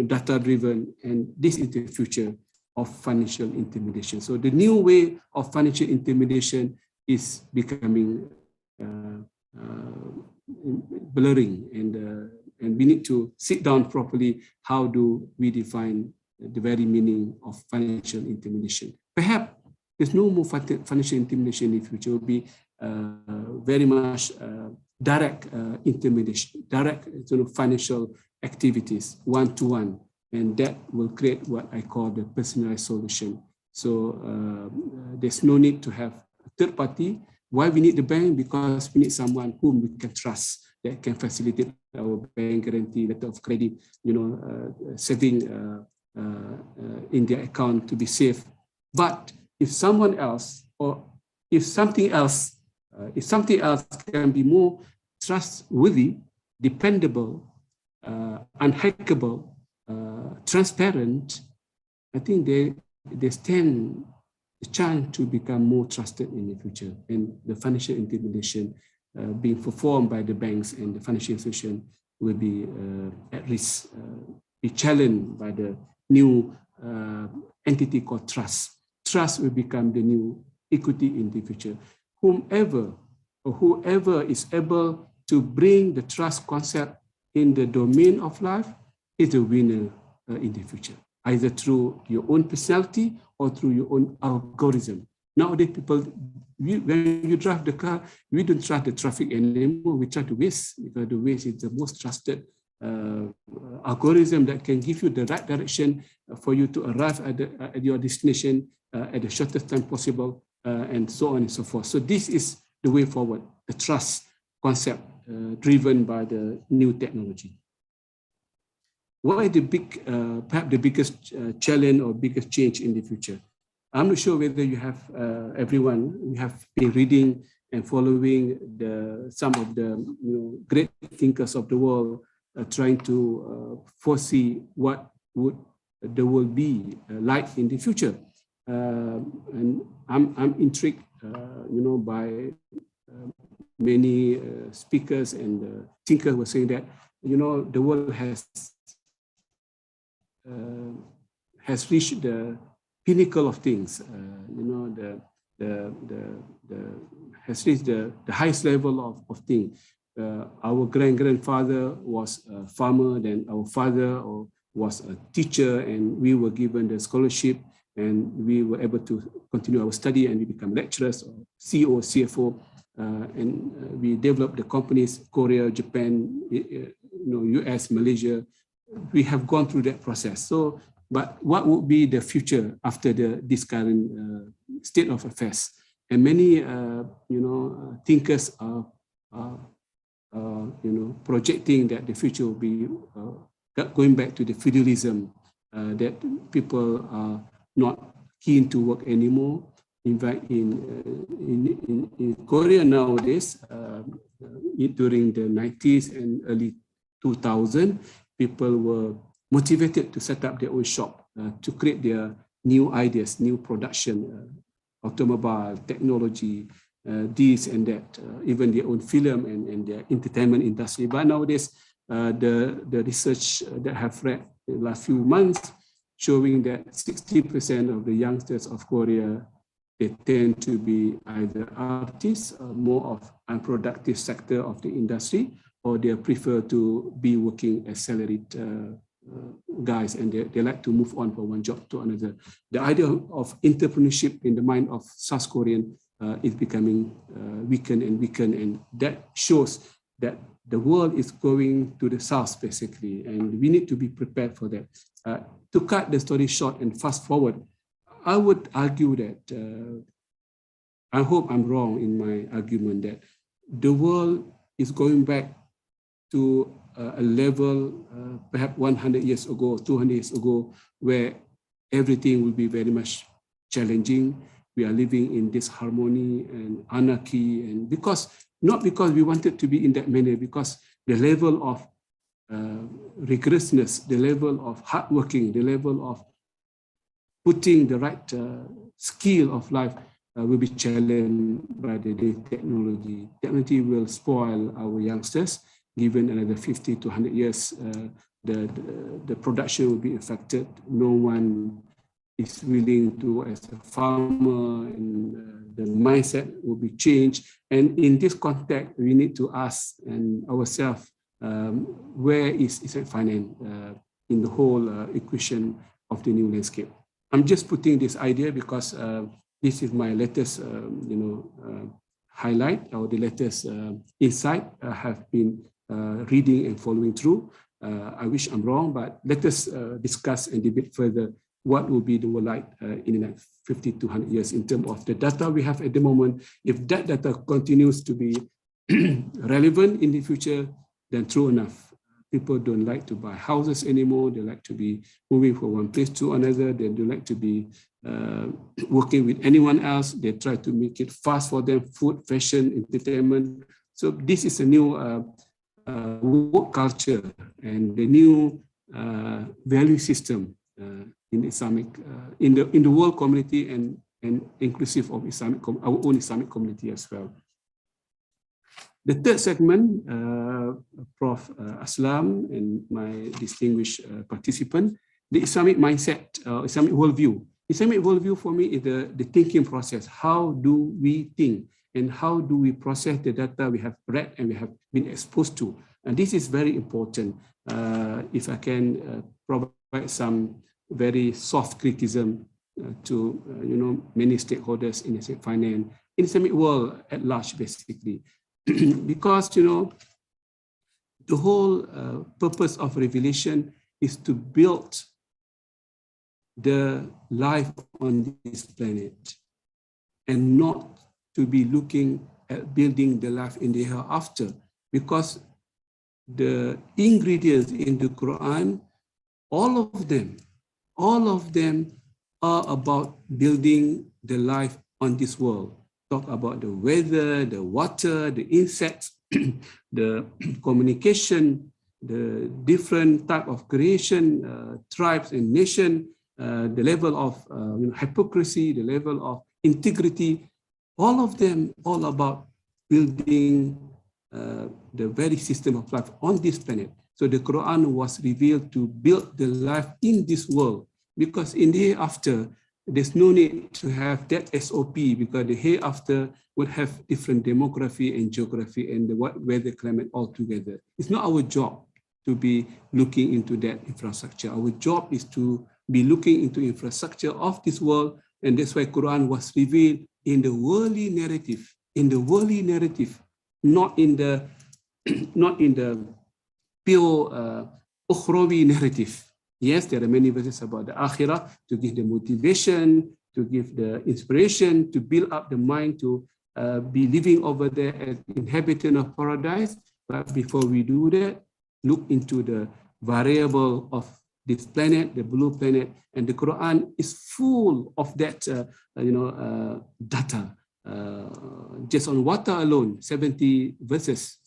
S4: data-driven, and this is the future of financial intermediation. So the new way of financial intermediation is becoming blurring, and we need to sit down properly. How do we define the very meaning of financial intermediation? Perhaps there's no more financial intermediation in the future. It will be very much direct intermediation, direct financial activities, one-to-one, and that will create what I call the personalized solution. So there's no need to have a third party. Why we need the bank? Because we need someone whom we can trust, that can facilitate our bank guarantee, letter of credit, saving in their account to be safe. But if someone else, or if something else can be more trustworthy, dependable, unhackable, transparent, I think they stand the chance to become more trusted in the future. And the financial intermediation being performed by the banks and the financial institution will be at risk, be challenged by the new entity called trust. Trust will become the new equity in the future. Whoever is able to bring the trust concept in the domain of life is a winner in the future, either through your own personality or through your own algorithm. Nowadays, people, when you drive the car, we don't trust the traffic anymore. We try to Waze, because the Waze is the most trusted algorithm that can give you the right direction for you to arrive at your destination at the shortest time possible, and so on and so forth. So this is the way forward, the trust concept driven by the new technology. What is the perhaps the biggest challenge or biggest change in the future? I'm not sure whether you have, everyone, we have been reading and following some of the great thinkers of the world trying to foresee what would the world be like in the future. And I'm intrigued, by many speakers and thinkers were saying that, the world has reached the pinnacle of things. Has reached the highest level of things. Our grandfather was a farmer, then our father was a teacher, and we were given the scholarship, and we were able to continue our study, and we become lecturers, or CEO, CFO, and we developed the companies, Korea, Japan, US, Malaysia. We have gone through that process. So, but what would be the future after this current state of affairs? And many, thinkers are projecting that the future will be going back to the feudalism, that people are not keen to work anymore. In fact, in Korea nowadays, during the 90s and early 2000s, people were motivated to set up their own shop, to create their new ideas, new production, automobile, technology, this and that, even their own film and their entertainment industry. But nowadays, the research that I have read in the last few months showing that 60% of the youngsters of Korea, they tend to be either artists, or more of unproductive sector of the industry, or they prefer to be working as salaried guys, and they like to move on from one job to another. The idea of entrepreneurship in the mind of South Korean is becoming weakened, and that shows that the world is going to the south, basically, and we need to be prepared for that. To cut the story short and fast forward, I would argue that, I hope I'm wrong in my argument, that the world is going back to a level perhaps 100 years ago, 200 years ago, where everything will be very much challenging. We are living in disharmony and anarchy, and not because we wanted to be in that manner, because the level of rigorousness, the level of hard working, the level of putting the right skill of life will be challenged by the technology. Technology will spoil our youngsters, given another 50 to 100 years, the production will be affected. No one is willing to, as a farmer, and the mindset will be changed. And in this context, we need to ask ourselves, where is Islamic finance in the whole equation of the new landscape? I'm just putting this idea because this is my latest, highlight, or the latest insight I have been reading and following through. I wish I'm wrong, but let us discuss and debate further what will be the world like in the next 50 to 100 years in terms of the data we have at the moment. If that data continues to be relevant in the future, then true enough, people don't like to buy houses anymore. They like to be moving from one place to another. They don't like to be working with anyone else. They try to make it fast for them, food, fashion, entertainment. So this is a new work culture and the new value system in Islamic, in the world community and inclusive of Islamic, our own Islamic community as well. The third segment, Prof. Aslam and my distinguished participant, the Islamic mindset, Islamic worldview. Islamic worldview for me is the thinking process. How do we think and how do we process the data we have read and we have been exposed to? And this is very important. If I can provide some very soft criticism to many stakeholders in Islamic finance, in Islamic world at large, basically, because the whole purpose of revelation is to build the life on this planet and not to be looking at building the life in the hereafter, because the ingredients in the Quran, all of them are about building the life on this world. Talk about the weather, the water, the insects, the communication, the different type of creation, tribes and nation, the level of hypocrisy, the level of integrity, all of them all about building the very system of life on this planet. So the Quran was revealed to build the life in this world, because in the hereafter, there's no need to have that SOP, because the hereafter would have different demography and geography and the weather climate altogether. It's not our job to be looking into that infrastructure. Our job is to be looking into infrastructure of this world, and that's why Quran was revealed in the worldly narrative, not in the pure ukhrawi narrative. Yes, there are many verses about the akhirah to give the motivation, to give the inspiration, to build up the mind to be living over there as inhabitant of paradise. But before we do that, look into the variable of this planet, the blue planet, and the Quran is full of that, data. Just on water alone, 70 verses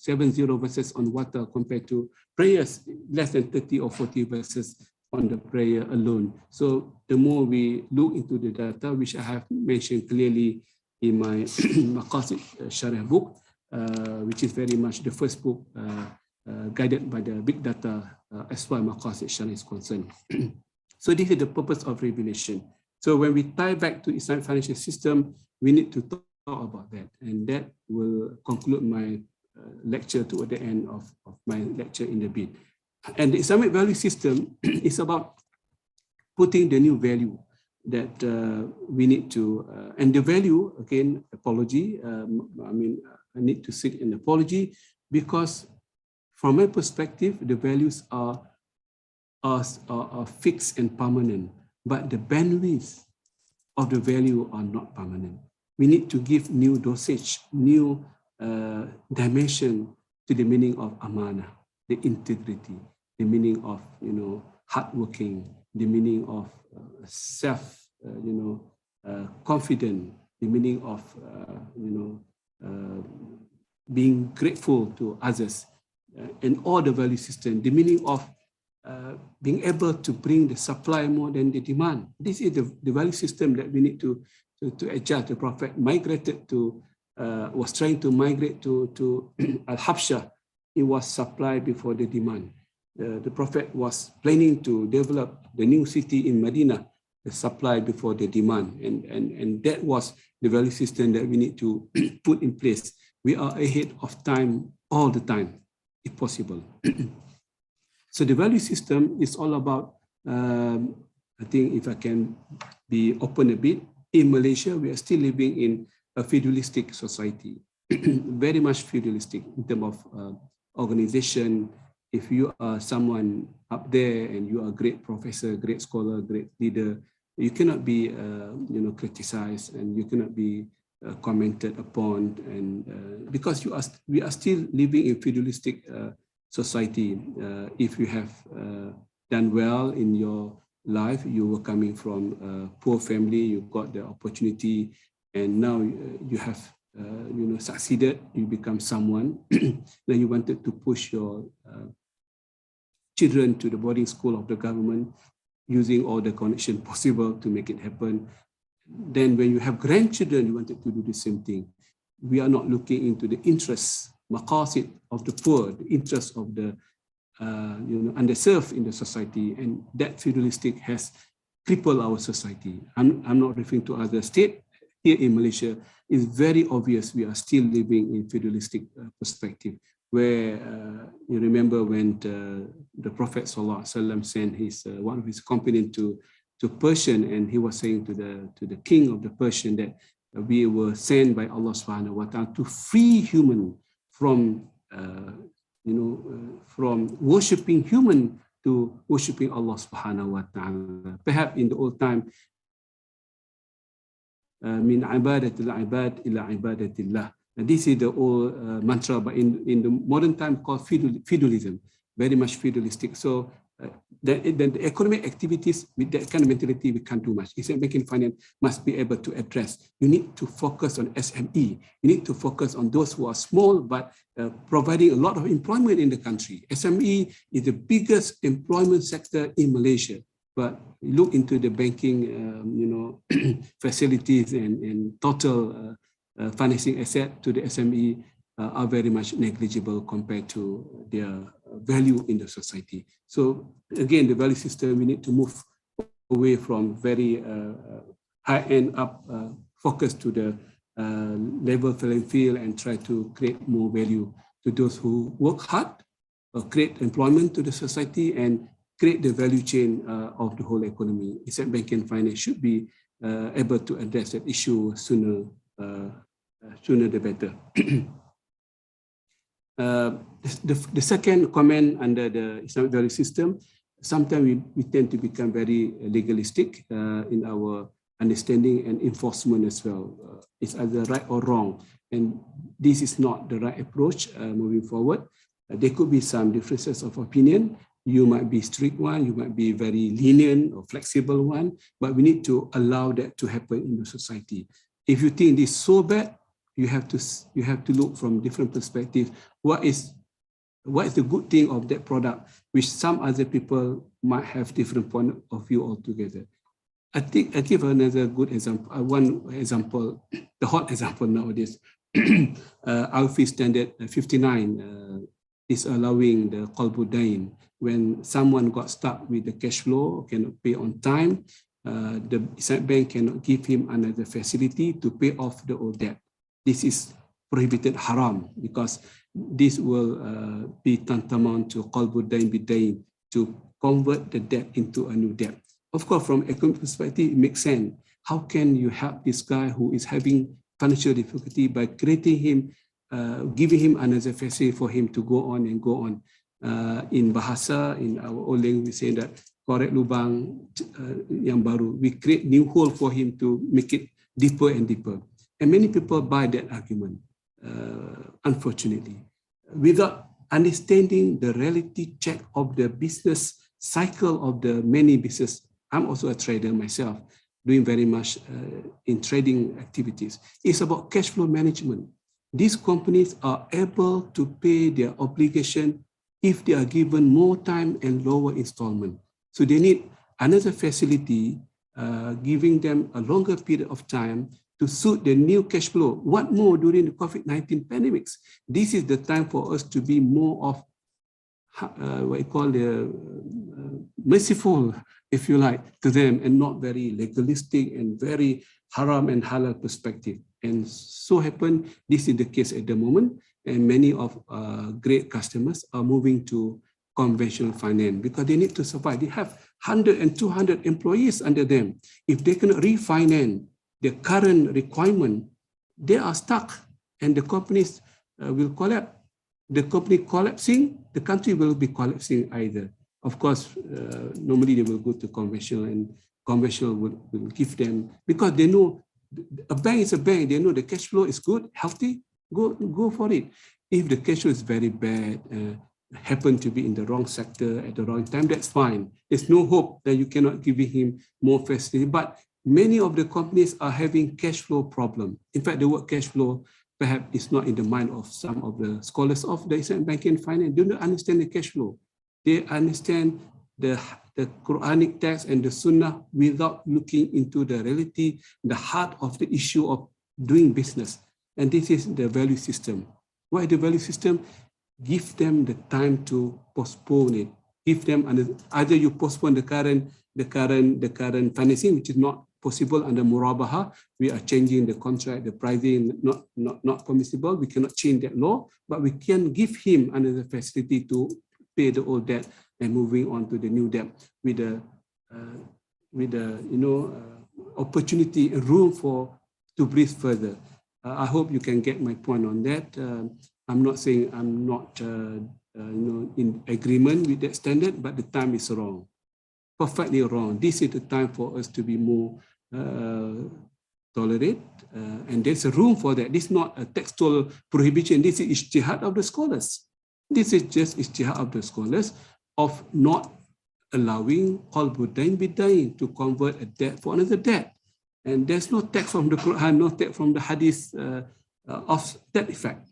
S4: on water compared to prayers, less than 30 or 40 verses on the prayer alone. So the more we look into the data, which I have mentioned clearly in my Maqasid Sharh book, which is very much the first book guided by the big data as far as Maqasid Sharh is concerned. So this is the purpose of revelation. So when we tie back to Islamic financial system, we need to talk about that, and that will conclude my lecture toward the end of my lecture in the bit. And the Islamic value system is about putting the new value that we need to, and the value, again, apology, I need to seek an apology, because from my perspective, the values are fixed and permanent, but the bandwidth of the value are not permanent. We need to give new dosage, new dimension to the meaning of amana, the integrity, the meaning of hardworking, the meaning of self, confident, the meaning of being grateful to others, and all the value system, the meaning of being able to bring the supply more than the demand. This is the value system that we need to adjust. The Prophet migrated to, was trying to migrate to Al-Habsha, it was supply before the demand. The Prophet was planning to develop the new city in Medina, the supply before the demand. And that was the value system that we need to put in place. We are ahead of time all the time, if possible. So the value system is all about, I think if I can be open a bit, in Malaysia, we are still living in a feudalistic society, very much feudalistic in terms of organization. If you are someone up there and you are a great professor, great scholar, great leader, you cannot be criticized, and you cannot be commented upon, and because we are still living in feudalistic society. If you have done well in your life, you were coming from a poor family, you got the opportunity, and now you have succeeded, you become someone. Then you wanted to push your children to the boarding school of the government, using all the connection possible to make it happen. Then when you have grandchildren, you wanted to do the same thing. We are not looking into the interests, maqasid of the poor, the interests of the underserved in the society, and that feudalistic has crippled our society. I'm not referring to other states. Here in Malaysia, it's very obvious we are still living in feudalistic perspective, where you remember when the Prophet ﷺ sent one of his companions to Persian, and he was saying to the king of the Persian that we were sent by Allah Subhanahu wa Ta'ala to free human from from worshipping human to worshipping Allah Subhanahu wa Ta'ala. Perhaps in the old time, min ibadatil ibad ila ibadatillah. And this is the old mantra, but in the modern time called feudalism, very much feudalistic. So then the economic activities with that kind of mentality, we can't do much. Islamic banking finance must be able to address. You need to focus on SME. You need to focus on those who are small, but providing a lot of employment in the country. SME is the biggest employment sector in Malaysia. But look into the banking, facilities and total financing asset to the SME are very much negligible compared to their value in the society. So again, the value system, we need to move away from very high-end up focus to the level playing field, and try to create more value to those who work hard, create employment to the society, and create the value chain of the whole economy. Islamic banking and finance should be able to address that issue sooner the better. The second comment under the Islamic value system, sometimes we tend to become very legalistic in our understanding and enforcement as well. It's either right or wrong, and this is not the right approach moving forward. There could be some differences of opinion. You might be strict one, you might be very lenient or flexible one, but we need to allow that to happen in the society. If you think this is so bad, you have to look from different perspectives. What is the good thing of that product, which some other people might have different point of view altogether. I think I give another good example. One example, the hot example nowadays. Iwpl standard 59 is allowing the qalbu dain. When someone got stuck with the cash flow, cannot pay on time, the Islamic bank cannot give him another facility to pay off the old debt. This is prohibited, haram, because this will be tantamount to qalbu dain bidain, to convert the debt into a new debt. Of course, from economic perspective, it makes sense. How can you help this guy who is having financial difficulty by creating him, giving him another facility for him to go on and go on? In bahasa, in our old language, we say that korek lubang yang baru. We create new hole for him to make it deeper and deeper. And many people buy that argument, unfortunately, without understanding the reality check of the business cycle of the many business. I'm also a trader myself, doing very much in trading activities. It's about cash flow management. These companies are able to pay their obligation if they are given more time and lower installment. So they need another facility, giving them a longer period of time to suit the new cash flow. What more during the COVID-19 pandemics? This is the time for us to be more of what you call the merciful, if you like, to them, and not very legalistic and very haram and halal perspective. And so happen, this is the case at the moment, and many of great customers are moving to conventional finance because they need to survive. They have 100 and 200 employees under them. If they cannot refinance the current requirement, they are stuck, and the companies will collapse. The company collapsing, the country will be collapsing either. Of course, normally they will go to conventional, and conventional will give them, because they know a bank is a bank. They know the cash flow is good, healthy, go for it. If the cash flow is very bad, happen to be in the wrong sector at the wrong time, that's fine. There's no hope that you cannot give him more facility. But many of the companies are having cash flow problem. In fact, the word cash flow perhaps is not in the mind of some of the scholars of the Islamic banking and finance. They don't understand the cash flow. They understand the Quranic text and the Sunnah without looking into the reality, the heart of the issue of doing business. And this is the value system. What is the value system? Give them the time to postpone it. Give them, either you postpone the current financing, which is not possible under Murabaha. We are changing the contract, the pricing, not permissible. We cannot change that law, but we can give him another facility to pay the old debt and moving on to the new debt with the opportunity and room to breathe further. I hope you can get my point on that. I'm not saying I'm not in agreement with that standard, but the time is wrong, perfectly wrong. This is the time for us to be more tolerate, and there's a room for that. This is not a textual prohibition. This is ijtihad of the scholars. This is just ijtihad of the scholars of not allowing qalbu dain bidain to convert a debt for another debt. And there's no text from the Quran, no text from the hadith of that effect.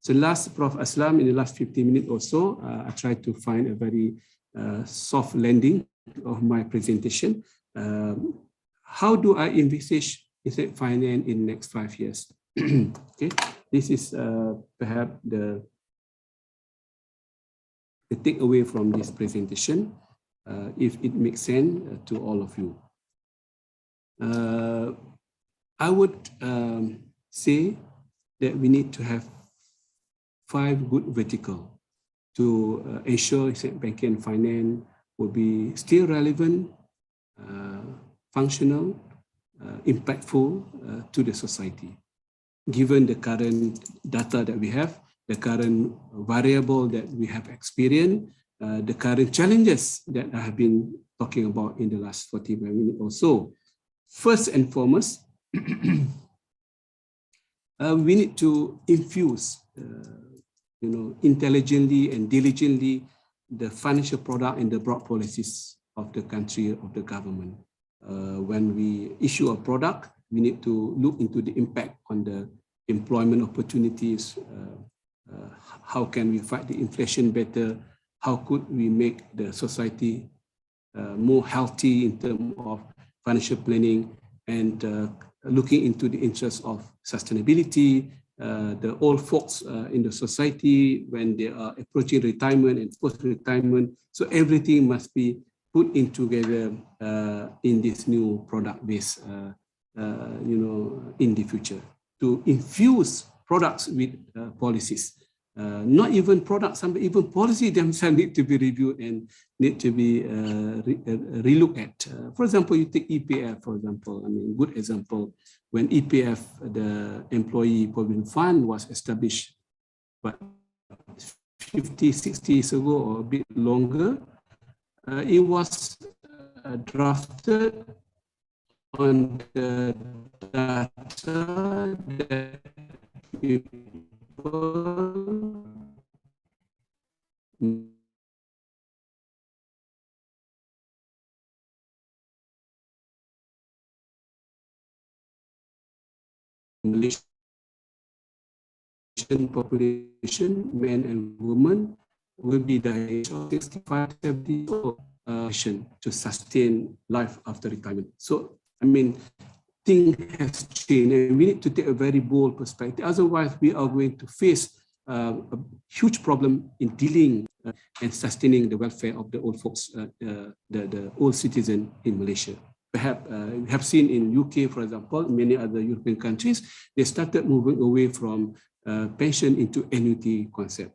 S4: So last, Prof. Aslam, in the last 15 minutes or so, I tried to find a very soft landing of my presentation. How do I envisage Islamic finance in the next 5 years? Okay, this is perhaps the takeaway from this presentation, if it makes sense to all of you. I would say that we need to have 5 good verticals to ensure Islamic banking and finance will be still relevant, functional, impactful to the society. Given the current data that we have, the current variable that we have experienced, the current challenges that I have been talking about in the last 45 minutes or so. First and foremost, we need to infuse, intelligently and diligently the financial product and the broad policies of the country, of the government. When we issue a product, we need to look into the impact on the employment opportunities. How can we fight the inflation better? How could we make the society more healthy in terms of financial planning, and looking into the interests of sustainability, the old folks in the society when they are approaching retirement and post-retirement. So everything must be put in together in this new product base, in the future, to infuse products with policies. Not even products, even policy themselves need to be reviewed and need to be relooked at. For example, you take Iwpl, for example, good example. When Iwpl, the Employee Provident Fund, was established, but 50, 60 years ago or a bit longer, it was drafted on the data that people Malaysian population, men and women, will be the age of 65, 70 to sustain life after retirement. So, things have changed, and we need to take a very bold perspective. Otherwise, we are going to face a huge problem in dealing and sustaining the welfare of the old folks, the old citizen in Malaysia. Perhaps we have seen in UK, for example, many other European countries, they started moving away from pension into annuity concept.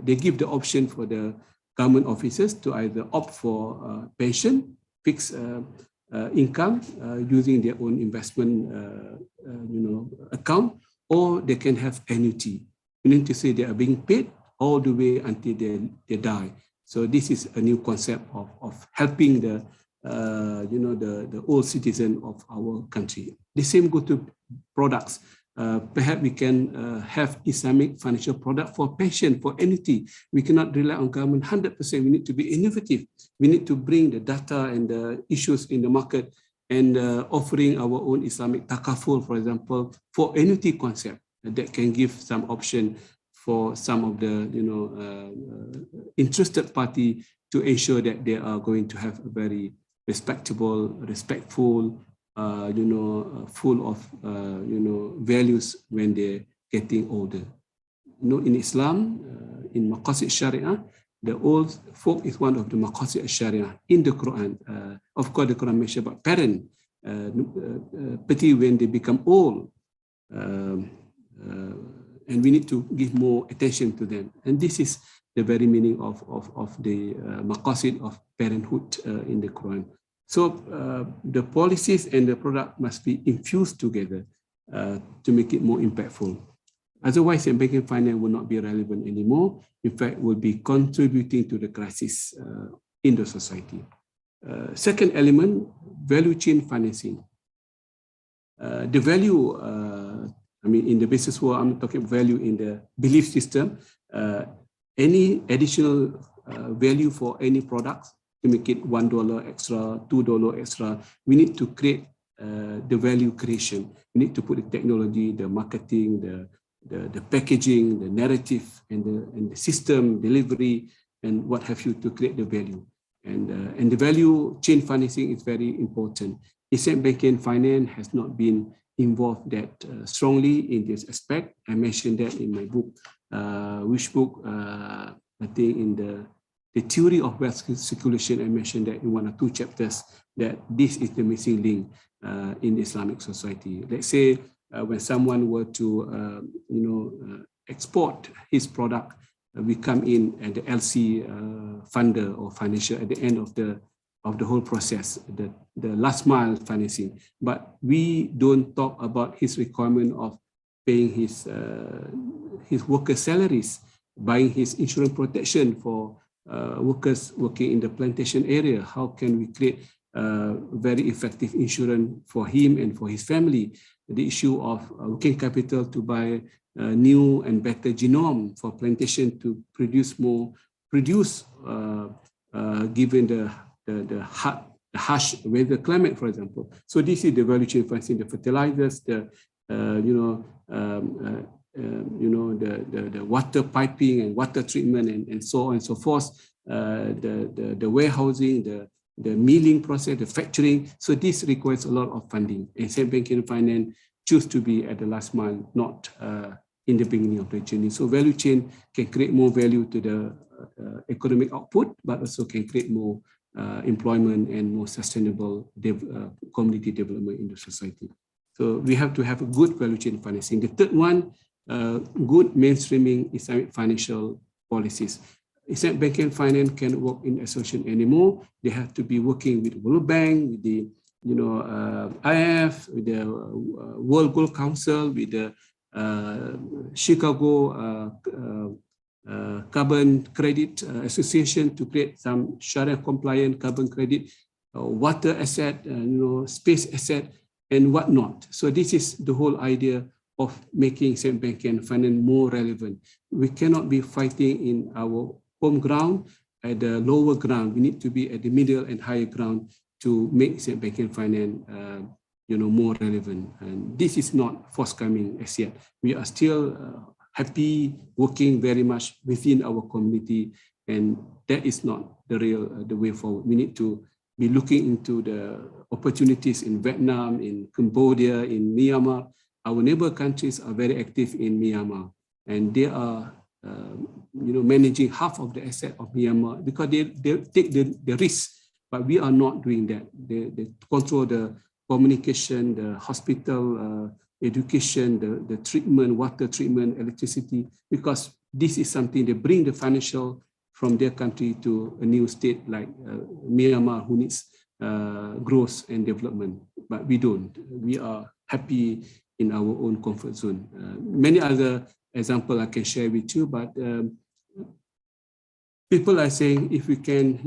S4: They give the option for the government officers to either opt for pension, fixed income using their own investment account, or they can have annuity, meaning to say they are being paid all the way until they die. So this is a new concept of helping the old citizen of our country. The same go to products. Perhaps we can have Islamic financial product for pension, for annuity. We cannot rely on government 100%. We need to be innovative. We need to bring the data and the issues in the market and offering our own Islamic takaful, for example, for annuity concept that can give some option for some of the interested party to ensure that they are going to have a very respectable, respectful, full of values when they're getting older. In Islam, in Maqasid Sharia, the old folk is one of the Maqasid Sharia in the Quran. Of course, the Quran mentions about parent, particularly when they become old, and we need to give more attention to them. And this is the very meaning of the Maqasid of parenthood in the Quran. So the policies and the product must be infused together to make it more impactful. Otherwise, banking finance will not be relevant anymore. In fact, will be contributing to the crisis in the society. Second element, value chain financing. The value, in the business world, I'm talking value in the belief system. Any additional value for any products, to make it $1 extra, $2 extra, we need to create the value creation. We need to put the technology, the marketing, the packaging, the narrative, and the system delivery, and what have you to create the value. And the value chain financing is very important. Islamic banking finance has not been involved that strongly in this aspect. I mentioned that in my book, which book, I think in the theory of wealth circulation, I mentioned that in 1 or 2 chapters, that this is the missing link in Islamic society. Let's say when someone were to export his product, we come in at the LC funder or financial at the end of the whole process, the last mile financing. But we don't talk about his requirement of paying his workers' salaries, buying his insurance protection for workers working in the plantation area. How can we create very effective insurance for him and for his family? The issue of working capital to buy new and better genome for plantation to produce more given the harsh weather climate, for example. So this is the value chain financing, the fertilizers, the water piping and water treatment and so on and so forth, the warehousing, the milling process, the factoring. So this requires a lot of funding. And Islamic banking finance choose to be at the last mile, not in the beginning of the journey. So value chain can create more value to the economic output, but also can create more employment and more sustainable community development in the society. So we have to have a good value chain financing. The third one, good mainstreaming Islamic financial policies. Islamic banking finance cannot work in association anymore. They have to be working with World Bank, with the IF, with the World Gold Council, with the Chicago Carbon Credit Association to create some Sharia compliant carbon credit, water asset, space asset, and whatnot. So this is the whole idea of making Islamic banking and finance more relevant. We cannot be fighting in our home ground at the lower ground. We need to be at the middle and higher ground to make Islamic banking and finance more relevant. And this is not forthcoming as yet. We are still happy working very much within our community, and that is not the way forward. We need to be looking into the opportunities in Vietnam, in Cambodia, in Myanmar. Our neighbor countries are very active in Myanmar, and they are managing half of the asset of Myanmar because they take the risk, but we are not doing that. They control the communication, the hospital, education, the treatment, water treatment, electricity, because this is something they bring the financial from their country to a new state like Myanmar, who needs growth and development, but we don't. We are happy in our own comfort zone. Many other examples I can share with you, but people are saying if we can,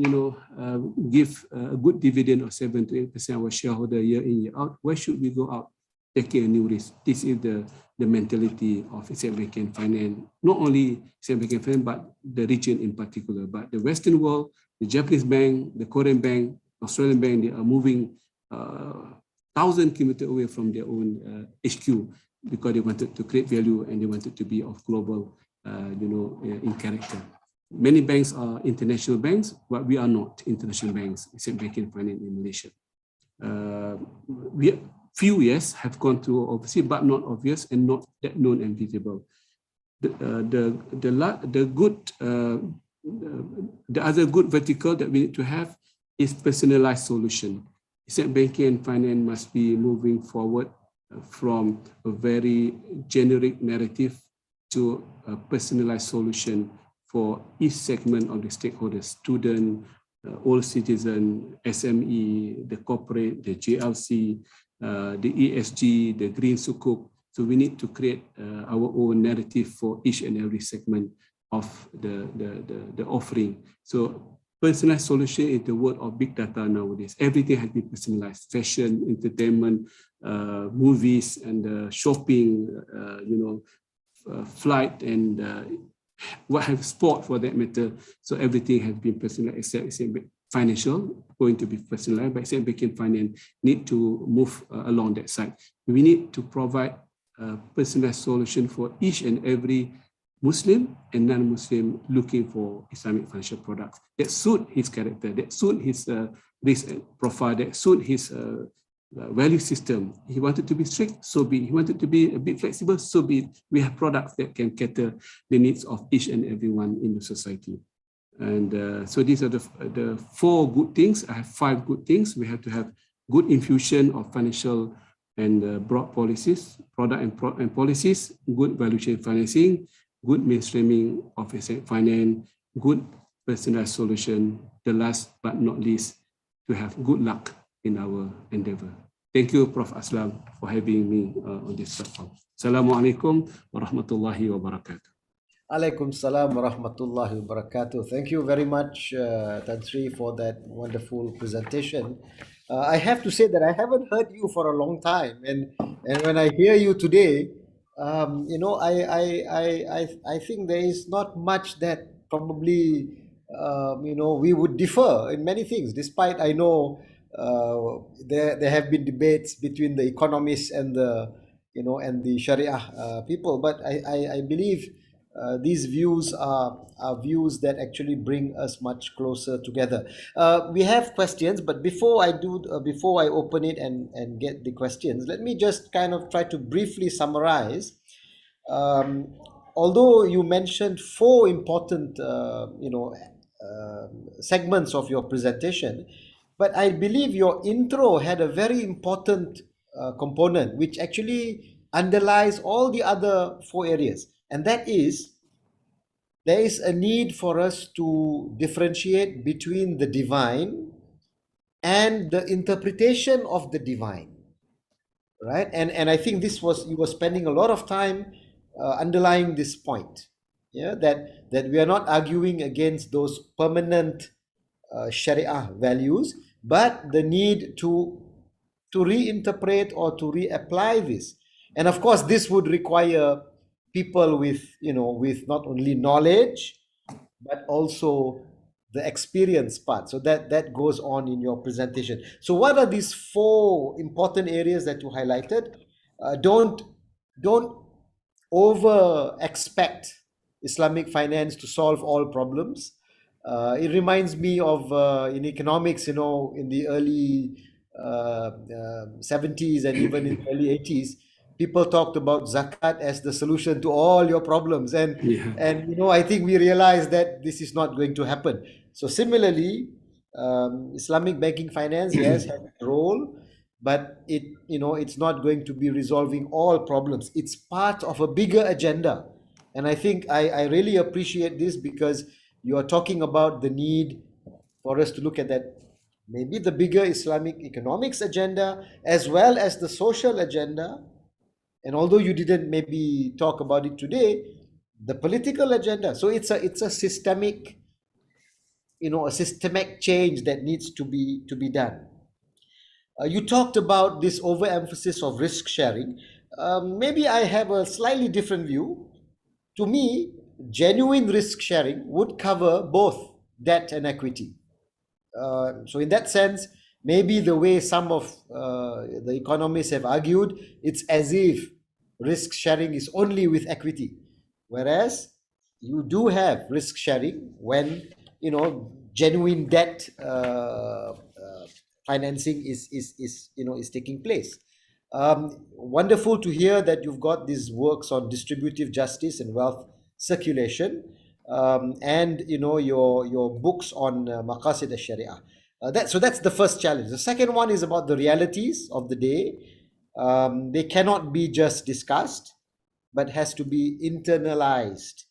S4: give a good dividend of 7 to 8% of our shareholder year in, year out, why should we go out taking a new risk? This is the mentality of Islamic Finance, not only Islamic Finance, but the region in particular. But the Western world, the Japanese bank, the Korean bank, Australian bank, they are moving 1,000 kilometers away from their own HQ because they wanted to create value and they wanted to be of global, in character. Many banks are international banks, but we are not international banks, Islamic Finance in Malaysia. Few yes have gone to overseas, but not obvious and not that known and visible. The other good vertical that we need to have is personalized solution. Islamic banking and finance must be moving forward from a very generic narrative to a personalized solution for each segment of the stakeholders: student, old citizen, SME, the corporate, the JLC, the ESG, the green sukuk. So we need to create our own narrative for each and every segment of the offering. So personalized solution is the word of big data nowadays. Everything has been personalized: fashion, entertainment, movies, and shopping, flight, and what have sport for that matter. So everything has been personalized except financial, going to be personalized, but Islamic Finance need to move along that side. We need to provide a personalized solution for each and every Muslim and non-Muslim looking for Islamic financial products that suit his character, that suit his risk profile, that suit his value system. He wanted to be strict, so be it. He wanted to be a bit flexible, so be it. We have products that can cater the needs of each and everyone in the society. And so these are the 4 good things. I have 5 good things. We have to have good infusion of financial and broad policies, product and policies, good value chain financing, good mainstreaming of asset finance, good personalized solution. The last but not least, to have good luck in our endeavor. Thank you, Prof. Aslam, for having me on this platform. Assalamualaikum warahmatullahi wabarakatuh.
S3: Alaikum salam wa rahmatullahi wa barakatuh. Thank you very much, Tan Sri, for that wonderful presentation. I have to say that I haven't heard you for a long time, and when I hear you today, I think there is not much that probably we would differ in many things. Despite I know there have been debates between the economists and the Sharia people, but I believe these views are views that actually bring us much closer together. We have questions, but before I open it and get the questions, let me just kind of try to briefly summarize. Although you mentioned 4 important segments of your presentation, but I believe your intro had a very important component which actually underlies all the other 4 areas. And that is, there is a need for us to differentiate between the divine and the interpretation of the divine, right? And I think you were spending a lot of time underlying this point, that we are not arguing against those permanent Sharia values, but the need to reinterpret or to reapply this. And of course, this would require people with not only knowledge but also the experience part. So that goes on in your presentation. So what are these 4 important areas that you highlighted? Don't over expect Islamic finance to solve all problems. It reminds me of in economics, in the early 70s and even in the early 80s, people talked about zakat as the solution to all your problems.
S4: Yeah.
S3: And I think we realized that this is not going to happen. So similarly, Islamic banking finance, yes, has a role, but it's not going to be resolving all problems. It's part of a bigger agenda. And I think I really appreciate this, because you are talking about the need for us to look at that, maybe the bigger Islamic economics agenda as well as the social agenda. And although you didn't maybe talk about it today, the political agenda. So it's a systemic, a systemic change that needs to be done. You talked about this overemphasis of risk sharing. Maybe I have a slightly different view. To me, genuine risk sharing would cover both debt and equity. So in that sense, maybe the way some of the economists have argued, it's as if risk sharing is only with equity, whereas you do have risk sharing when genuine debt financing is taking place. Wonderful to hear that you've got these works on distributive justice and wealth circulation, and your books on maqasid al-sharia. That's the first challenge. The second one is about the realities of the day. They cannot be just discussed, but has to be internalized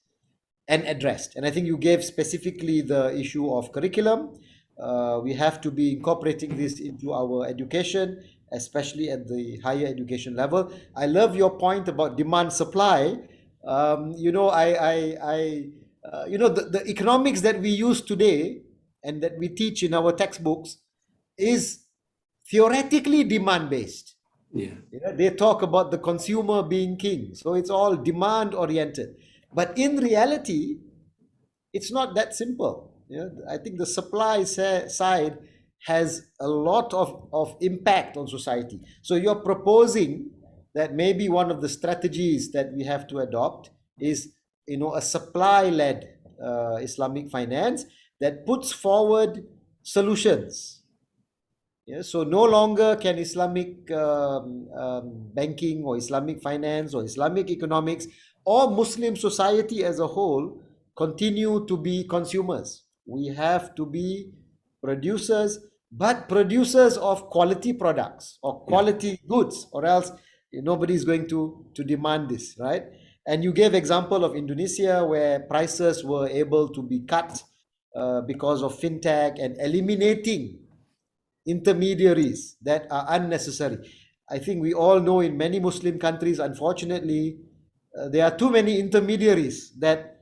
S3: and addressed. And I think you gave specifically the issue of curriculum. We have to be incorporating this into our education, especially at the higher education level. I love your point about demand supply. The economics that we use today and that we teach in our textbooks is theoretically demand based.
S4: Yeah.
S3: They talk about the consumer being king, so it's all demand oriented. But in reality, it's not that simple. I think the supply side has a lot of impact on society. So you're proposing that maybe one of the strategies that we have to adopt is a supply-led Islamic finance that puts forward solutions. So no longer can Islamic banking or Islamic finance or Islamic economics or Muslim society as a whole continue to be consumers. We have to be producers, but producers of quality products or quality goods, or else nobody's going to demand this, right? And you gave example of Indonesia, where prices were able to be cut because of fintech and eliminating intermediaries that are unnecessary. I think we all know in many Muslim countries, unfortunately, there are too many intermediaries that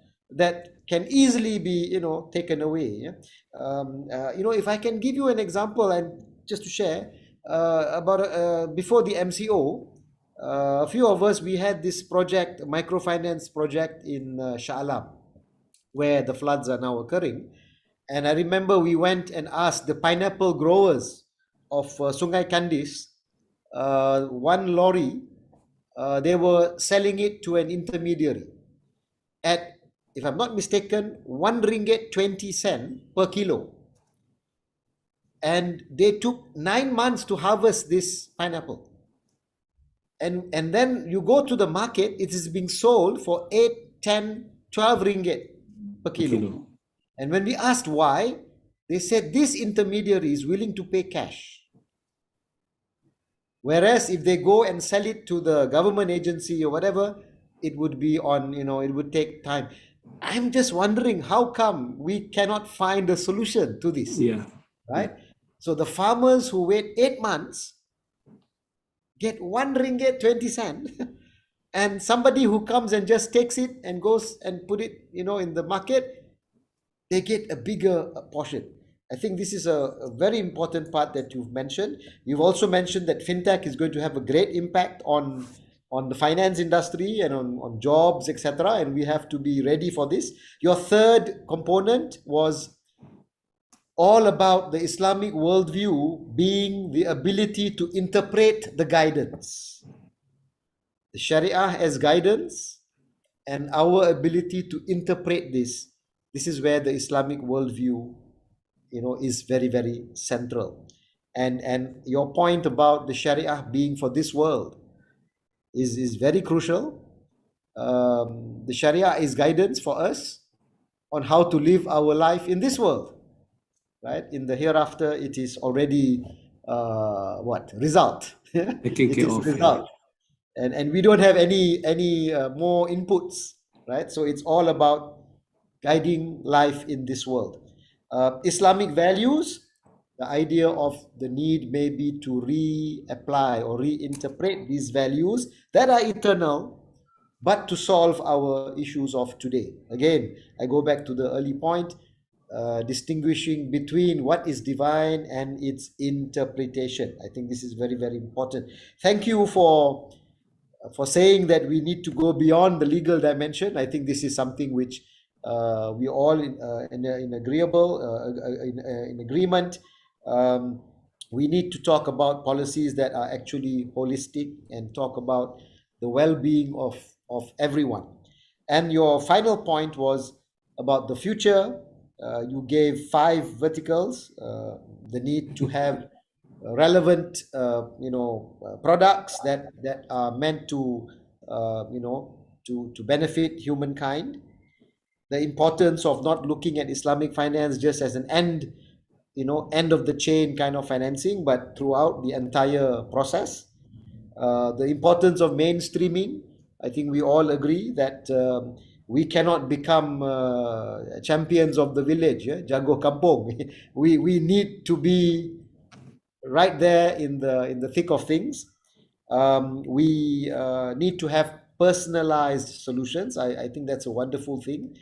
S3: can easily be taken away. If I can give you an example, and just to share about before the MCO, a few of us, we had this project, microfinance project in Shah Alam, where the floods are now occurring. And I remember we went and asked the pineapple growers of Sungai Kandis, one lorry, they were selling it to an intermediary at, if I'm not mistaken, 1 ringgit 20 cent per kilo. And they took 9 months to harvest this pineapple. And then you go to the market, it is being sold for 8, 10, 12 ringgit per kilo. And when we asked why, they said this intermediary is willing to pay cash. Whereas if they go and sell it to the government agency or whatever, it would be on, it would take time. I'm just wondering, how come we cannot find a solution to this?
S4: Yeah.
S3: Right? So the farmers who wait 8 months get 1 ringgit 20 cent, and somebody who comes and just takes it and goes and put it, in the market, they get a bigger portion. I think this is a very important part that you've mentioned. You've also mentioned that fintech is going to have a great impact on the finance industry and on jobs, etc. And we have to be ready for this. Your third component was all about the Islamic worldview being the ability to interpret the guidance. The Sharia as guidance and our ability to interpret this this is where the Islamic worldview, is very, very central. And your point about the Sharia being for this world is very crucial. The Sharia is guidance for us on how to live our life in this world, right? In the hereafter, it is already result.
S4: Taken
S3: It
S4: care
S3: is
S4: of.
S3: result, and we don't have any more inputs, right? So it's all about guiding life in this world. Islamic values, the idea of the need maybe to reapply or reinterpret these values that are eternal, but to solve our issues of today. Again, I go back to the early point, distinguishing between what is divine and its interpretation. I think this is very, very important. Thank you for saying that we need to go beyond the legal dimension. I think this is something which we all in agreement. We need to talk about policies that are actually holistic and talk about the well-being of everyone. And your final point was about the future. You gave 5 verticals. The need to have relevant products that are meant to to benefit humankind. The importance of not looking at Islamic finance just as an end of the chain kind of financing, but throughout the entire process. The importance of mainstreaming. I think we all agree that we cannot become champions of the village, jago kampung. We need to be right there in the thick of things. We need to have personalized solutions. I think that's a wonderful thing.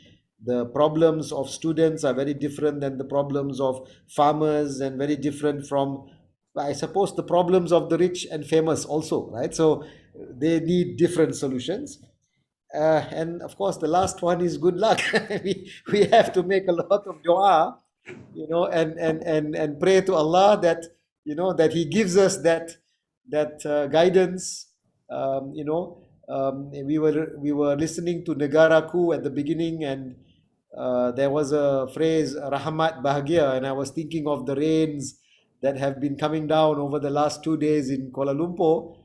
S3: The problems of students are very different than the problems of farmers, and very different from, I suppose, the problems of the rich and famous also, right? So they need different solutions. And of course, the last one is good luck. we have to make a lot of dua, and pray to Allah that that He gives us that guidance. We were listening to Negaraku at the beginning, and there was a phrase, Rahmat Bahagia, and I was thinking of the rains that have been coming down over the last 2 days in Kuala Lumpur,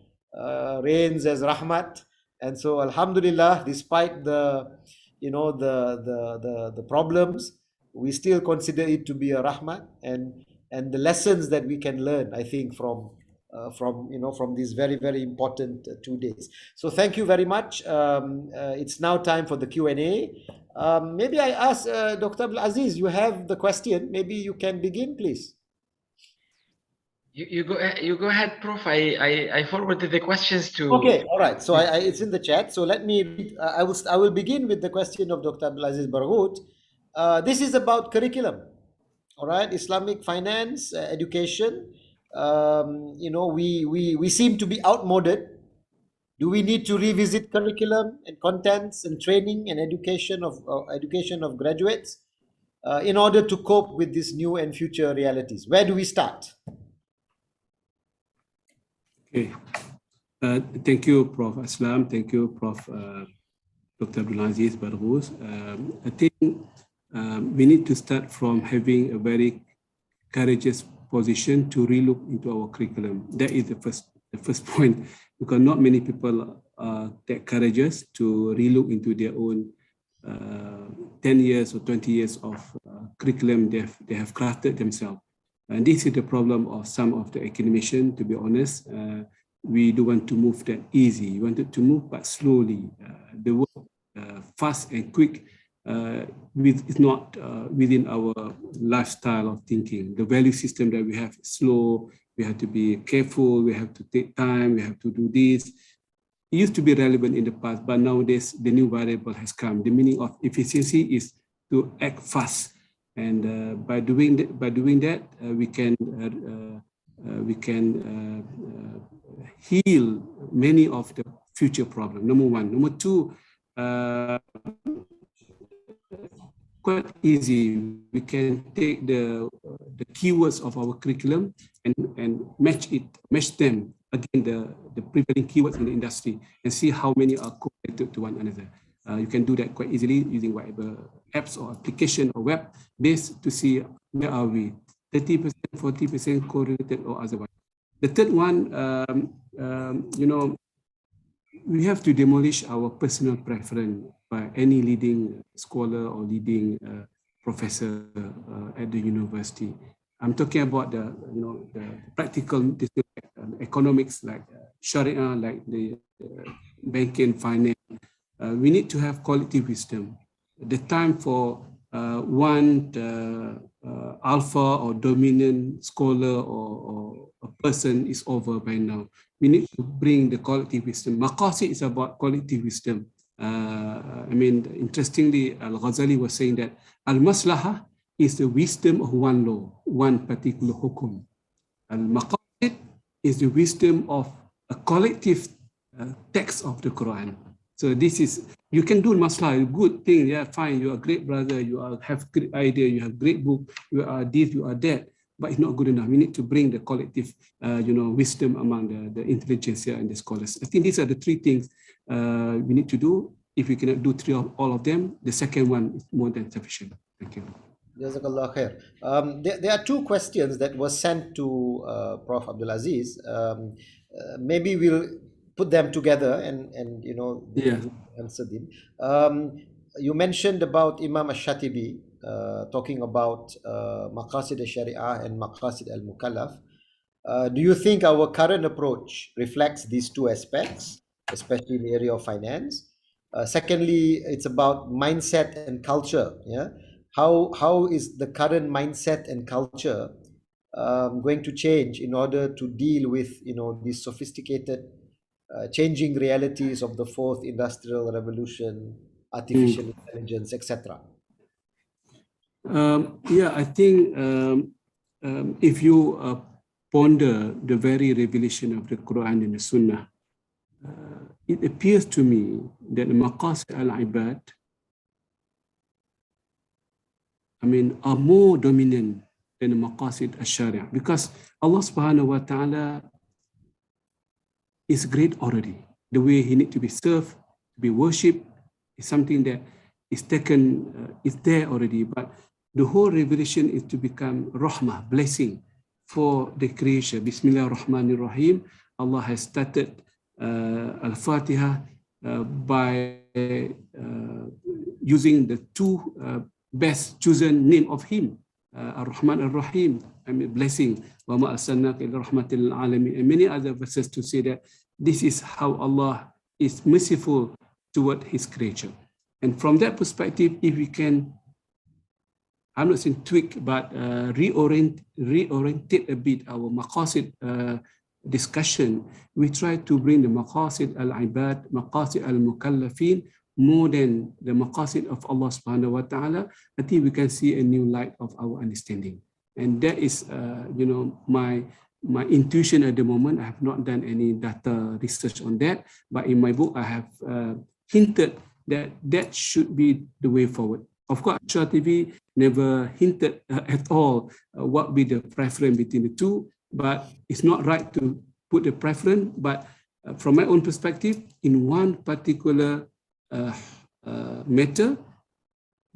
S3: rains as Rahmat. And so Alhamdulillah, despite the the problems, we still consider it to be a Rahmat, and the lessons that we can learn, I think, from these very, very important 2 days. So thank you very much. It's now time for the Q&A. Maybe I ask Dr. Abdul Aziz, you have the question. Maybe you can begin, please.
S2: You go ahead, Prof. I forwarded the questions to.
S3: Okay, all right. So it's in the chat. So let me read. I will begin with the question of Dr. Abdul Aziz Barghut. This is about curriculum. All right, Islamic finance education. We seem to be outmoded. Do we need to revisit curriculum and contents and training and education of graduates in order to cope with these new and future realities? Where do we start?
S4: Okay. Thank you, Prof. Aslam. Thank you, Prof. Dr. Abdul Aziz Barghut. I think we need to start from having a very courageous position to relook into our curriculum. That is the first point, because not many people are that courageous to relook into their own 10 years or 20 years of curriculum they have crafted themselves. And this is the problem of some of the academicians, to be honest. We don't want to move that easy. We wanted to move, but slowly. The work fast and quick is not within our lifestyle of thinking. The value system that we have is slow. We have to be careful. We have to take time. We have to do this. It used to be relevant in the past, but nowadays the new variable has come. The meaning of efficiency is to act fast. And by doing that, we can heal many of the future problems. Number one. Number two, quite easy. We can take the keywords of our curriculum and match them against the prevailing keywords in the industry and see how many are correlated to one another. You can do that quite easily using whatever apps or application or web based to see where are we, 30%, 40% correlated or otherwise. The third one, we have to demolish our personal preference by any leading scholar or leading professor at the university. I'm talking about the practical economics like Sharia, like the banking, finance. We need to have quality wisdom. The time for one alpha or dominant scholar or a person is over by now. We need to bring the quality wisdom. Maqasid is about quality wisdom. Interestingly, Al-Ghazali was saying that Al-Maslahah is the wisdom of one law, one particular hukum. Al-Maqasid is the wisdom of a collective text of the Quran. So this is, you can do Maslah, a good thing, yeah, fine, you are a great brother, you have great idea, you have great book, you are this, you are that, but it's not good enough. We need to bring the collective, wisdom among the intelligentsia and the scholars. I think these are the three things we need to do. If we cannot do all of them, the second one is more than sufficient. Thank you.
S3: Jazakallah khair. There are two questions that were sent to Prof. Abdul Aziz. Maybe we'll put them together and answer them. You mentioned about Imam Ash-Shatibi talking about Maqasid al-Shari'ah and Maqasid al-Mukallaf. Do you think our current approach reflects these two aspects, especially in the area of finance? Secondly, it's about mindset and culture. Yeah, how is the current mindset and culture going to change in order to deal with these sophisticated changing realities of the fourth industrial revolution, artificial intelligence, etc.?
S4: I think if you ponder the very revelation of the Quran and the Sunnah, it appears to me that the Maqasid al-Ibad, are more dominant than the Maqasid al-Sharia, because Allah subhanahu wa ta'ala is great already. The way he needs to be served, to be worshipped, is something that is taken, is there already. But the whole revelation is to become rahmah, blessing for the creation. Bismillah ar-Rahman ar-Rahim. Allah has started Al-Fatiha by using the two best chosen name of him, Ar-Rahman ar-Rahim, blessing, wa ma arsalnaka illa rahmatan lil alamin, and many other verses to say that this is how Allah is merciful toward his creature. And from that perspective, if we can, I'm not saying tweak, but reorientate a bit our maqasid discussion, we try to bring the maqasid al-ibad, maqasid al-mukallafin, more than the maqasid of Allah subhanahu wa ta'ala. I think we can see a new light of our understanding. And that is, my intuition at the moment. I have not done any data research on that, but in my book, I have hinted that that should be the way forward. Of course, Shatibi never hinted at all what be the preference between the two, but it's not right to put the preference. But from my own perspective, in one particular matter,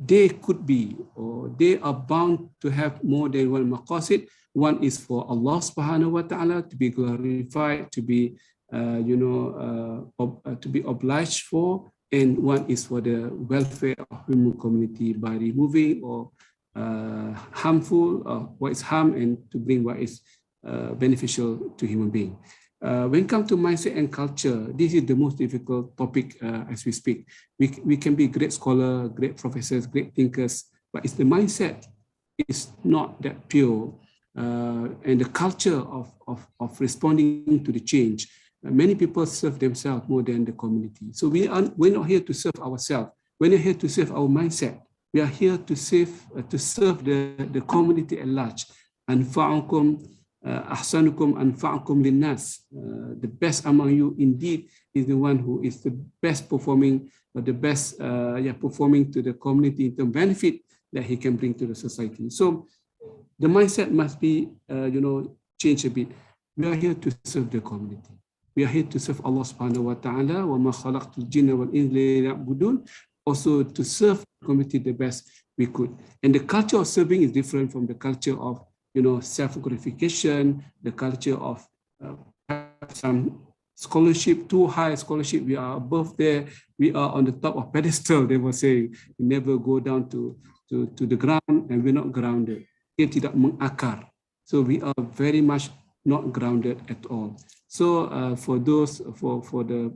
S4: they could be, or they are bound to have more than one maqasid. One is for Allah subhanahu wa ta'ala to be glorified, to be, to be obliged for, and one is for the welfare of human community by removing or harmful, what is harm, and to bring what is beneficial to human being. When it comes to mindset and culture, this is the most difficult topic as we speak. We can be great scholars, great professors, great thinkers, but it's the mindset is not that pure. And the culture of responding to the change. Many people serve themselves more than the community. So we're not here to serve ourselves. We're not here to serve our mindset. We are here to serve the community at large. Anfa'ukum ahsanukum anfa'ukum linnas. The best among you indeed is the one who is the best performing, or the best performing to the community in terms of benefit that he can bring to the society. So the mindset must be changed a bit. We are here to serve the community. We are here to serve Allah subhanahu wa ta'ala. وَمَا خَلَقْتُ الْجِنَّ وَالْإِنسَ لِيَعْبُدُونَ. Also to serve the community the best we could. And the culture of serving is different from the culture of, self-glorification, the culture of some scholarship, too high scholarship, we are above there, we are on the top of pedestal, they were saying. We never go down to the ground, and we're not grounded. Ia tidak mengakar. So we are very much not grounded at all. So for the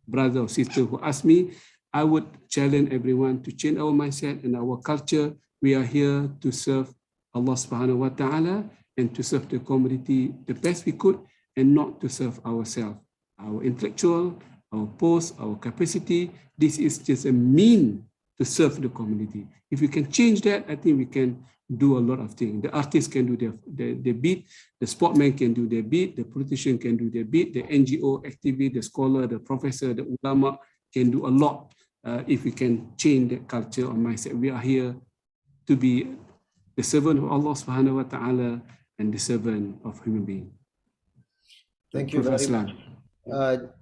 S4: brother or sister who asked me, I would challenge everyone to change our mindset and our culture. We are here to serve Allah subhanahu wa ta'ala and to serve the community the best we could, and not to serve ourselves, our intellectual, our post, our capacity. This is just a mean to serve the community. If we can change that, I think we can do a lot of things. The artists can do their bit, the sportman can do their bit, the politician can do their bit, the NGO activist, the scholar, the professor, the ulama can do a lot if we can change that culture or mindset. We are here to be the servant of Allah subhanahu wa ta'ala and the servant of human beings.
S3: Thank you very much.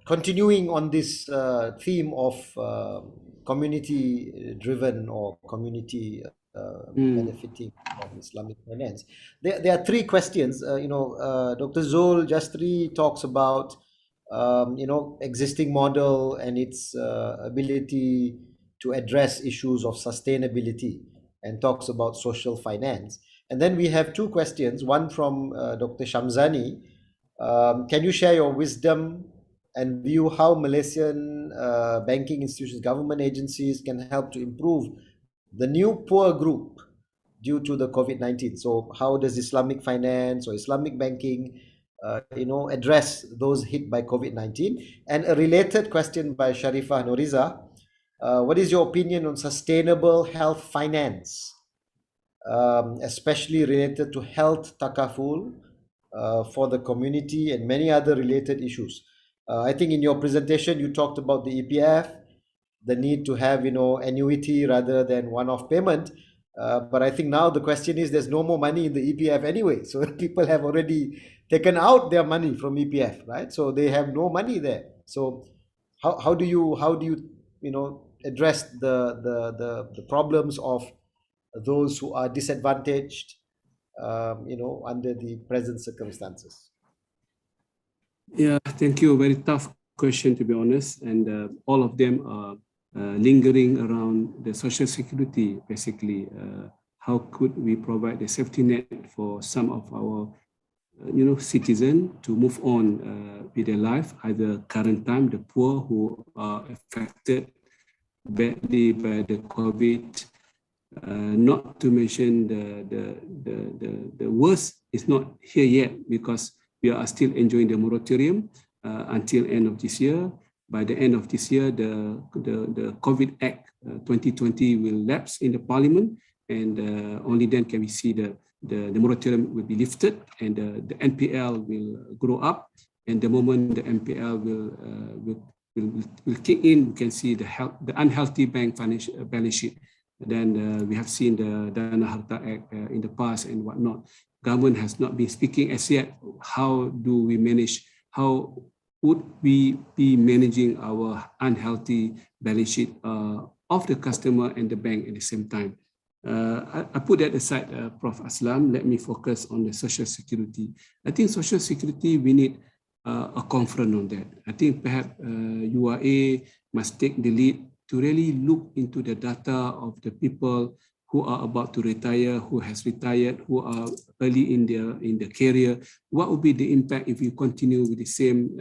S3: Continuing on this theme of community-driven or community benefiting from Islamic finance, there are three questions. Dr. Zul Jastri talks about existing model and its ability to address issues of sustainability, and talks about social finance. And then we have two questions, one from Dr. Shamzani. Can you share your wisdom and view how Malaysian banking institutions, government agencies can help to improve the new poor group due to the COVID-19? So how does Islamic finance or Islamic banking address those hit by COVID-19? And a related question by Sharifah Noriza, what is your opinion on sustainable health finance, especially related to health takaful for the community and many other related issues? I think in your presentation, you talked about the EPF, the need to have, annuity rather than one-off payment. But I think now the question is, there's no more money in the EPF anyway. So people have already taken out their money from EPF, right? So they have no money there. So how do you address the problems of those who are disadvantaged, under the present circumstances?
S4: Yeah, thank you. Very tough question, to be honest. And all of them are lingering around the social security, basically. How could we provide a safety net for some of our citizens to move on with their life, either current time, the poor who are affected badly by the COVID, not to mention the worst is not here yet, because we are still enjoying the moratorium until end of this year. By the end of this year, the COVID Act 2020 will lapse in the Parliament, and only then can we see the moratorium will be lifted, and the NPL will grow up. And the moment the NPL will kick in, we can see the unhealthy bank financial balance sheet. Then we have seen the Dana Harta Act in the past and whatnot. Government has not been speaking as yet. How do we manage? How would we be managing our unhealthy balance sheet of the customer and the bank at the same time? I put that aside, Prof. Aslam. Let me focus on the social security. I think social security, we need a conference on that. I think perhaps URA must take the lead to really look into the data of the people who are about to retire, who has retired, who are early in their career. What would be the impact if you continue with the same,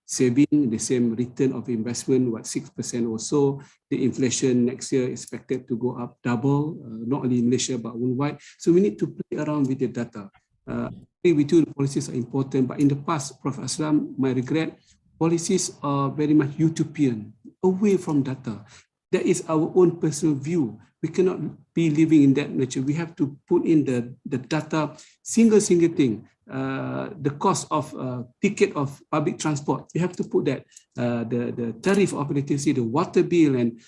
S4: saving, the same return of investment, 6% or so? The inflation next year is expected to go up double, not only in Malaysia but worldwide. So we need to play around with the data. I think we do, the policies are important, but in the past, Prof. Aslam, my regret, policies are very much utopian, away from data. That is our own personal view. We cannot be living in that nature. We have to put in the data, single thing. The cost of ticket of public transport, we have to put that. The tariff of electricity, the water bill, and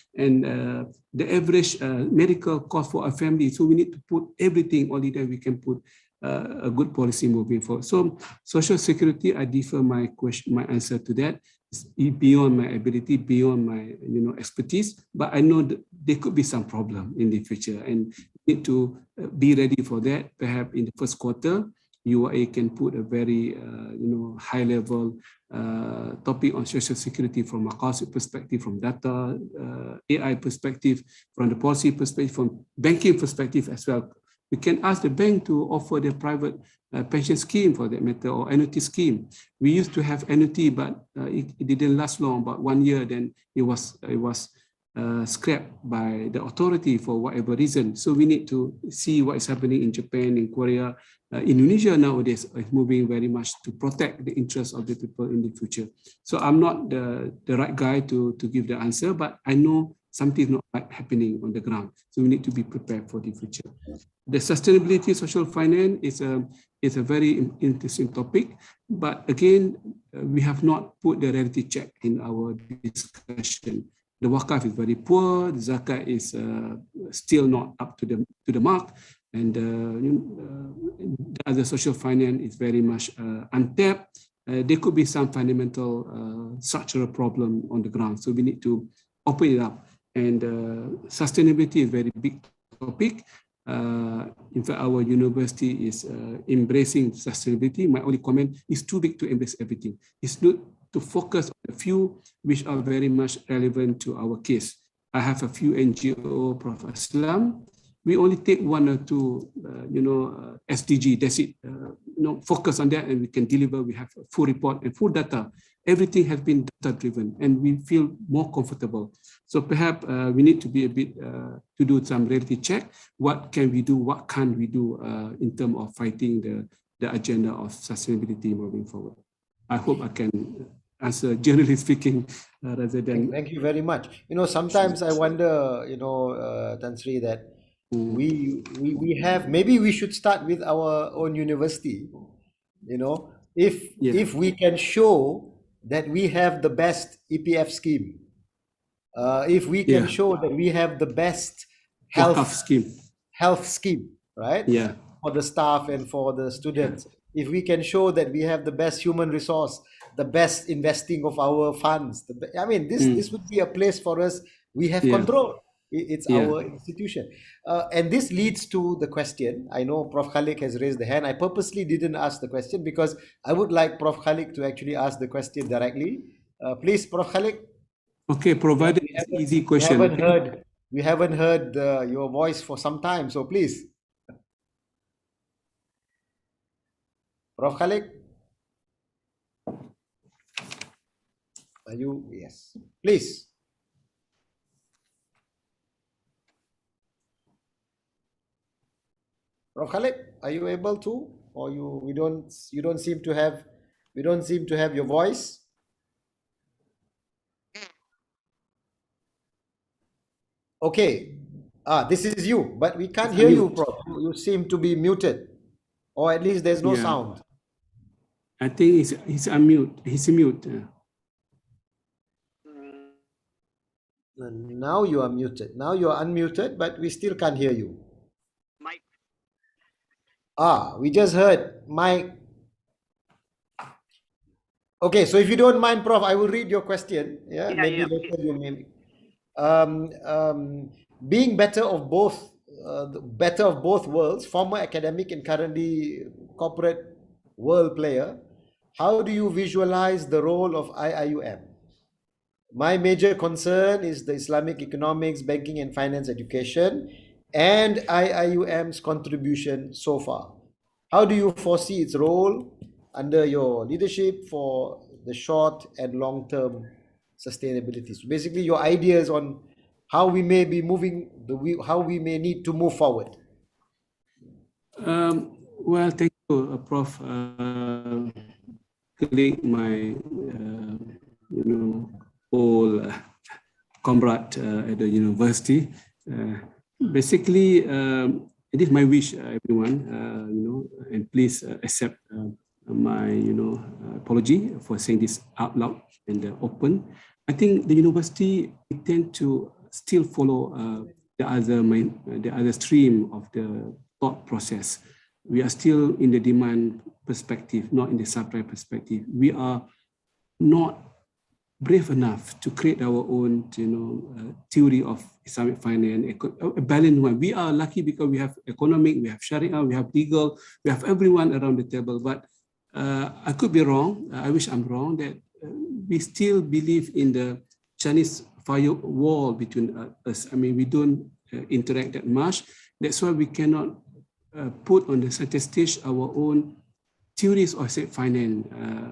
S4: the average medical cost for a family. So we need to put everything, only then we can put a good policy moving forward. So social security, I defer my answer to that. It's beyond my ability, beyond my expertise, but I know that there could be some problem in the future, and need to be ready for that. Perhaps in the first quarter, UIA can put a very high level topic on social security from a cost perspective, from data, AI perspective, from the policy perspective, from banking perspective as well. We can ask the bank to offer their private pension scheme for that matter, or annuity scheme. We used to have annuity, but it didn't last long, about 1 year, then it was scrapped by the authority for whatever reason. So we need to see what is happening in Japan, in Korea. Indonesia nowadays is moving very much to protect the interests of the people in the future. So I'm not the right guy to give the answer, but I know something is not right happening on the ground. So we need to be prepared for the future. The sustainability social finance is a very interesting topic, but again, we have not put the reality check in our discussion. The wakaf is very poor, the zakat is still not up to the mark, and the other social finance is very much untapped. There could be some fundamental structural problem on the ground, so we need to open it up. And sustainability is a very big topic. In fact, our university is embracing sustainability. My only comment is too big to embrace everything. It's not to focus on a few which are very much relevant to our case. I have a few NGO, Professorial. We only take 1 or 2, SDG. That's it. Focus on that, and we can deliver. We have a full report and full data. Everything has been data-driven, and we feel more comfortable. So perhaps we need to be a bit to do some reality check. What can we do? What can't we do in terms of fighting the agenda of sustainability moving forward? I hope I can answer generally speaking rather than.
S3: Thank you very much. Sometimes I wonder, Tan Sri, that we have, maybe we should start with our own university. If we can show that we have the best EPF scheme, if we can show that we have the best health scheme, right? Yeah. For the staff and for the students. If we can show that we have the best human resource, the best investing of our funds, this would be a place for us. We have control. It's our institution. And this leads to the question. I know Prof. Khalik has raised the hand. I purposely didn't ask the question because I would like Prof. Khalik to actually ask the question directly. Please, Prof. Khalik.
S4: Okay, provided it's an easy question.
S3: We haven't heard your voice for some time, so please. Prof. Khalik? Are you? Yes. Please. Prof. Khalik, are you able to, or you don't seem to have your voice? Okay. This is you, but we can't hear you, Prof. You seem to be muted, or at least there's no sound.
S4: I think he's unmute. He's mute.
S3: Now you are muted. Now you are unmuted, but we still can't hear you.
S5: Mike.
S3: We just heard Mike. Okay, so if you don't mind, Prof, I will read your question. Maybe later you may. Being better of both worlds, former academic and currently corporate world player, how do you visualize the role of IIUM? My major concern is the Islamic economics, banking and finance education and IIUM's contribution so far. How do you foresee its role under your leadership for the short and long-term sustainability? So basically your ideas on how we may be moving, how we may need to move forward.
S4: Well, thank you, Prof. My old comrade at the university. Basically, it is my wish, everyone, and please accept my, apology for saying this out loud and open. I think the university tend to still follow the other stream of the thought process. we are still in the demand perspective, not in the supply perspective. We are not brave enough to create our own, theory of Islamic finance, a balanced one. We are lucky because we have economic, we have Sharia, we have legal, we have everyone around the table. But I could be wrong. I wish I'm wrong that we still believe in the Chinese firewall between us. I mean, we don't interact that much. That's why we cannot put on the center stage our own theories of finance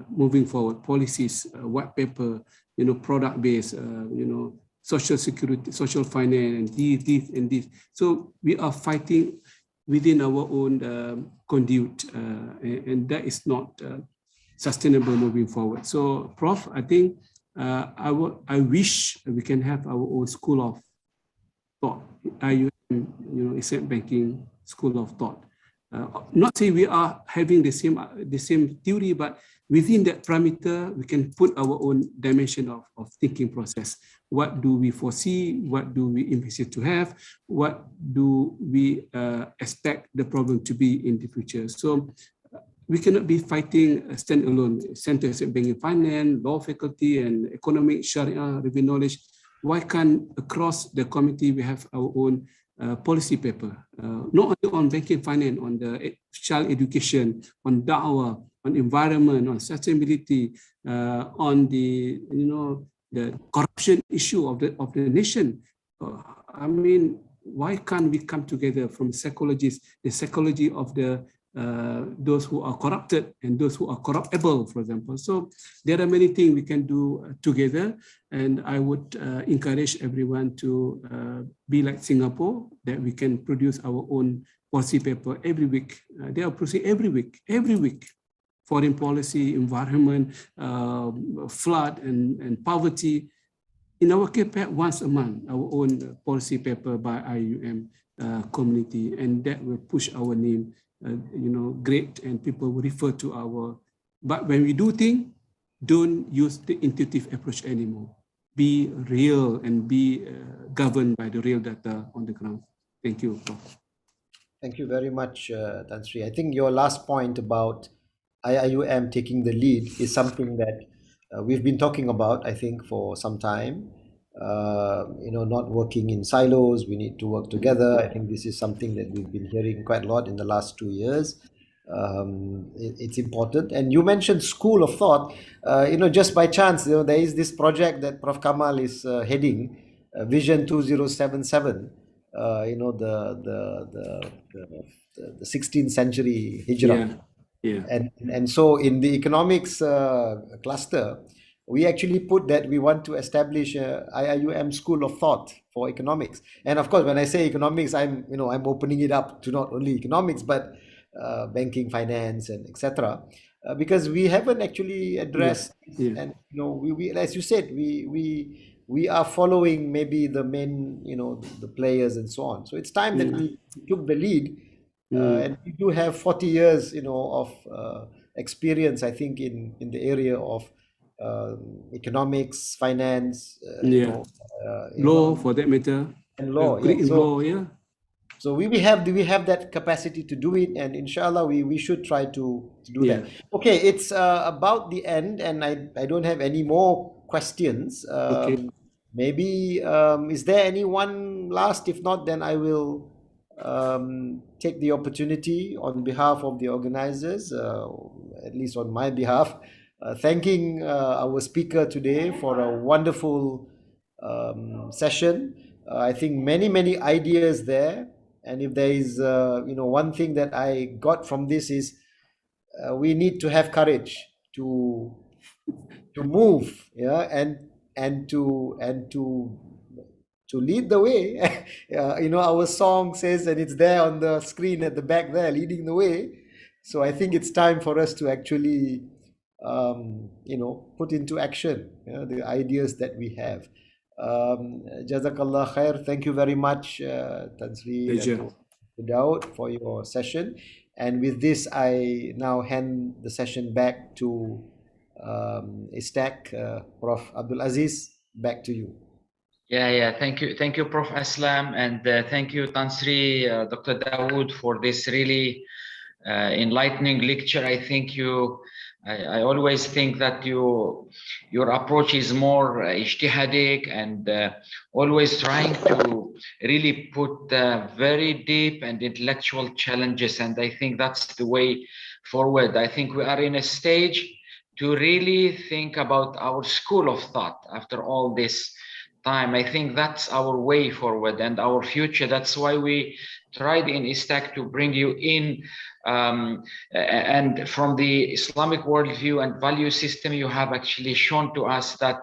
S4: moving forward, policies, white paper, product based, social security, social finance, and this. So we are fighting within our own conduit, and that is not sustainable moving forward. So, Prof, I think I wish we can have our own school of thought, IIUM, Islamic banking school of thought. Not say we are having the same theory, but within that parameter, we can put our own dimension of thinking process. What do we foresee? What do we envisage to have? What do we expect the problem to be in the future? So we cannot be fighting standalone centers in banking finance, law faculty, and economic, Sharia, review knowledge. Why can't across the committee we have our own policy paper, not only on banking finance, on the child education, on da'wah, on environment, on sustainability, on the the corruption issue of the nation. I mean, why can't we come together from psychologists, the psychology of the those who are corrupted and those who are corruptible, for example. So there are many things we can do together, and I would encourage everyone to be like Singapore, that we can produce our own policy paper every week. They are producing every week. Foreign policy, environment, flood and poverty. In our case, once a month, our own policy paper by IIUM community, and that will push our name great, and people will refer to our, but when we do things, don't use the intuitive approach anymore. Be real and be governed by the real data on the ground. Thank you, Prof.
S3: Thank you very much, Tan Sri. I think your last point about IIUM taking the lead is something that we've been talking about, I think, for some time. Not working in silos, we need to work together. I think this is something that we've been hearing quite a lot in the last 2 years. It's important. And you mentioned school of thought. Just by chance, there is this project that Prof. Kamal is heading, Vision 2077. The 16th century Hijrah.
S4: Yeah.
S3: And so in the economics cluster, we actually put that we want to establish a IIUM school of thought for economics. And of course, when I say economics, I'm opening it up to not only economics, but banking, finance, and etc. Because we haven't actually addressed, and we as you said, we are following maybe the main, the players and so on. So it's time that we took the lead, and we do have 40 years, of experience, I think, in the area of economics, finance,
S4: law, for that matter,
S3: and law. So we have that capacity to do it, and inshallah we should try to do that. Okay, it's about the end, and I don't have any more questions. Maybe is there anyone last? If not, then I will take the opportunity on behalf of the organizers, at least on my behalf, thanking our speaker today for a wonderful session. I think many ideas there, and if there is one thing that I got from this is we need to have courage to move, and to lead the way. Our song says, and it's there on the screen at the back there, leading the way. So I think it's time for us to actually put into action the ideas that we have. Jazakallah khair. Thank you very much, Tan Sri and Daud, for your session. And with this, I now hand the session back to Istac, Prof. Abdul Aziz. Back to you.
S2: Thank you, Prof. Aslam, and thank you, Tan Sri, Dr. Daud, for this really enlightening lecture. I think I always think that your approach is more ijtihadic and always trying to really put very deep and intellectual challenges. And I think that's the way forward. I think we are in a stage to really think about our school of thought after all this time. I think that's our way forward and our future. That's why we tried in Istac to bring you in, and from the Islamic worldview and value system, you have actually shown to us that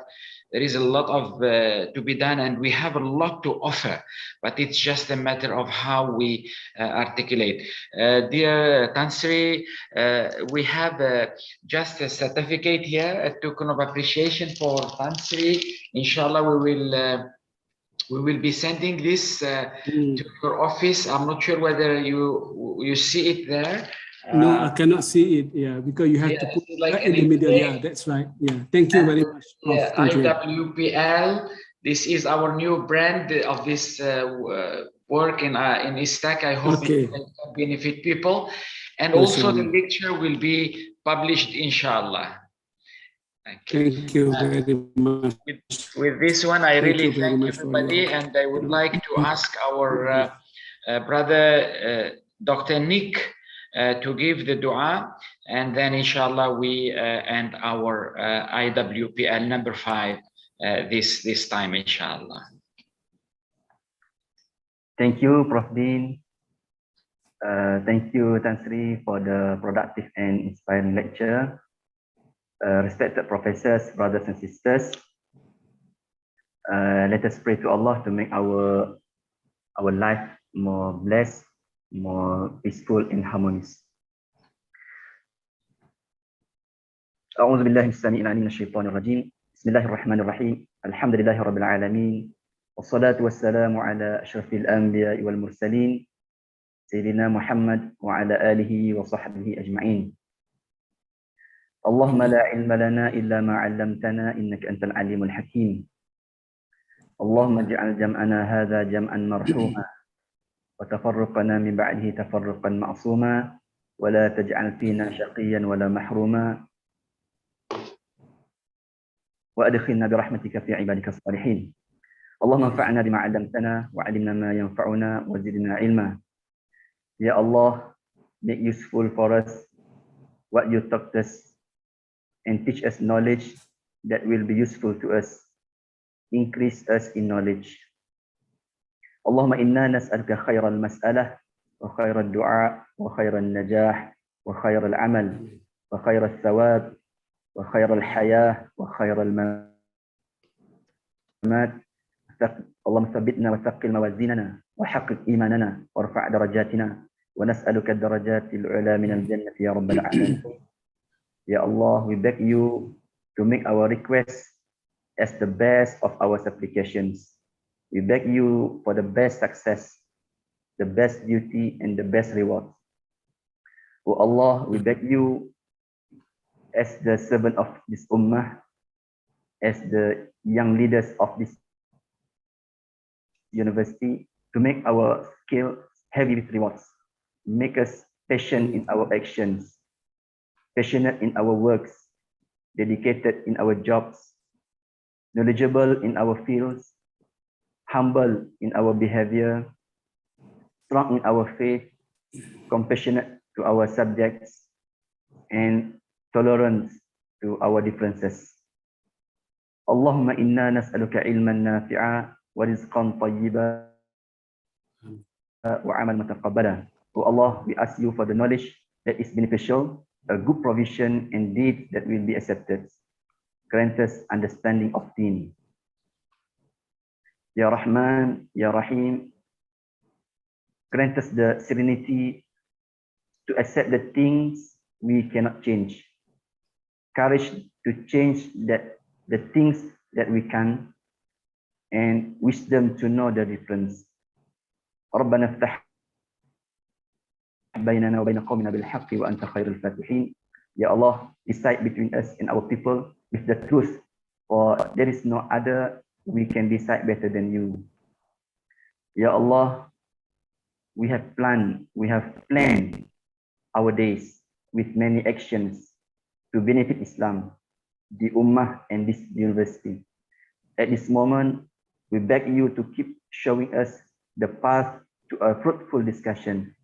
S2: there is a lot of to be done, and we have a lot to offer, but it's just a matter of how we articulate. Dear Tansri, we have just a certificate here, a token of appreciation for Tansri. Inshallah, we will be sending this to your office. I'm not sure whether you see it there.
S4: No, I cannot see it. Yeah, because you have to put
S2: like
S4: right in the middle. Yeah, that's right. Yeah, thank you very much.
S2: Yeah,
S4: Thank you.
S2: Iwpl. This is our new brand of this work in Istac. I hope it can benefit people, and also the lecture will be published, inshallah.
S4: Thank you very much.
S2: With this one, I really thank everybody, and I would like to ask our brother Dr. Nick to give the dua, and then inshallah we end our IWPL number 5 this time, inshallah.
S5: Thank you, Prof. Dean. Thank you, Tansri, for the productive and inspiring lecture. Respected professors, brothers and sisters, let us pray to Allah to make our life more blessed, more peaceful and harmonious. أعوذ بالله السميع العليم من الشيطان الرجيم. بسم الله الرحمن الرحيم. الحمد لله رب العالمين. والصلاة والسلام على أشرف الأنبياء والمرسلين سيدنا محمد وعلى آله وصحبه أجمعين. اللهم لا علم لنا إلا ما علمتنا إنك أنت العليم الحكيم. اللهم اجعل جمعنا هذا جمعا مرحوما وتفرقنا من بعده تفرقا معصوما ولا تجعل فينا شقيا ولا محروما وأدخلنا برحمتك في عبادك الصالحين. اللهم انفعنا بما علمتنا وعلمنا ما ينفعنا وزدنا علما. Ya Allah, make useful for us what you taught us and teach us knowledge that will be useful to us. Increase us in knowledge. Allahumma inna nas'aluka khairal mas'alah wa khairal du'a wa khairal najah wa khairal amal wa khairal thawab wa khairal hayah wa khairal mamat. Allahumma thabbitna wa thaqqil mawazinana wa haqqiq imanana wa rfa' darajatina wa nas'aluka ad-darajatil ula min al-jannati ya rabbal alamin. Ya Allah, we beg you to make our requests as the best of our supplications. We beg you for the best success, the best duty, and the best reward. Oh Allah, we beg you as the servant of this ummah, as the young leaders of this university, to make our skill heavy with rewards. Make us patient in our actions, passionate in our works, dedicated in our jobs, knowledgeable in our fields, humble in our behavior, strong in our faith, compassionate to our subjects, and tolerant to our differences. Allahumma inna nas'aluka ilman nafi'a wa rizqan tayyiba wa amal mutaqabbala. Oh Allah, we ask you for the knowledge that is beneficial, a good provision and deeds that will be accepted. Grant us understanding of deen. Ya Rahman, Ya Rahim, grant us the serenity to accept the things we cannot change, courage to change the things that we can, and wisdom to know the difference. ربنا افتح بيننا وبين قومنا بالحق وأنت خير الفاتحين. Ya Allah, decide between us and our people with the truth, for there is no other we can decide better than you. Ya Allah, we have planned our days with many actions to benefit Islam, the Ummah, and this university. At this moment, we beg you to keep showing us the path to a fruitful discussion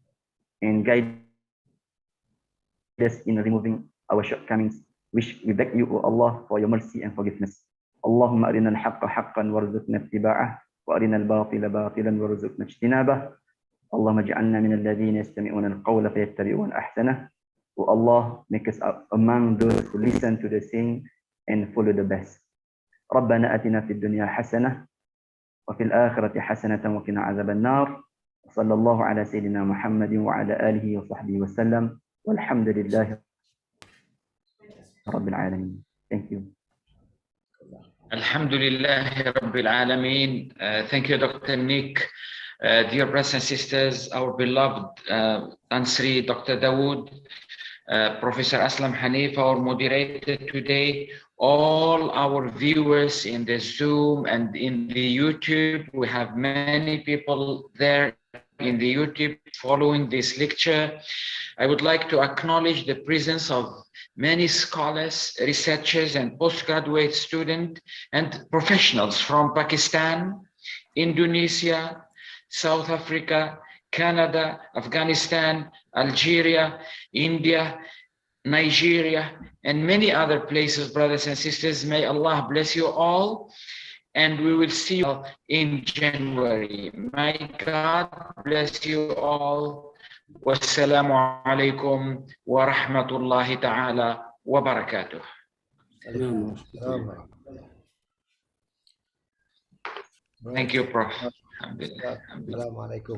S5: and guide us in removing our shortcomings, which we beg you, O Allah, for your mercy and forgiveness. Allahumma arina al-haqqa haqqan warzuqna ittiba'ah wa arina al-batila batilan warzuqna ijtinabah. Allahumma ij'alna min alladhina yastami'una al-qawla fayattabi'una ahsanah. O Allah, make us among those who listen to the saying and follow the best. ربنا آتنا في الدنيا حسنة وفي الآخرة حسنة وقنا عذاب النار. وصلى الله على سيدنا محمد وعلى آله وصحبه وسلم والحمد لله رب العالمين. Thank you.
S2: Alhamdulillah Rabbil Alameen. Thank you, Dr. Nick. Dear brothers and sisters, our beloved Ansari Dr. Daud, Professor Aslam Hanif, our moderator today, all our viewers in the Zoom and in the YouTube. We have many people there in the YouTube following this lecture. I would like to acknowledge the presence of many scholars, researchers, and postgraduate students and professionals from Pakistan, Indonesia, South Africa, Canada, Afghanistan, Algeria, India, Nigeria, and many other places, brothers and sisters. May Allah bless you all, and we will see you in January. May God bless you all. Wassalamu alaikum wa rahmatullahi ta'ala wa barakatuh. Thank you, Prof. Alhamdulillah.
S3: Assalamualaikum.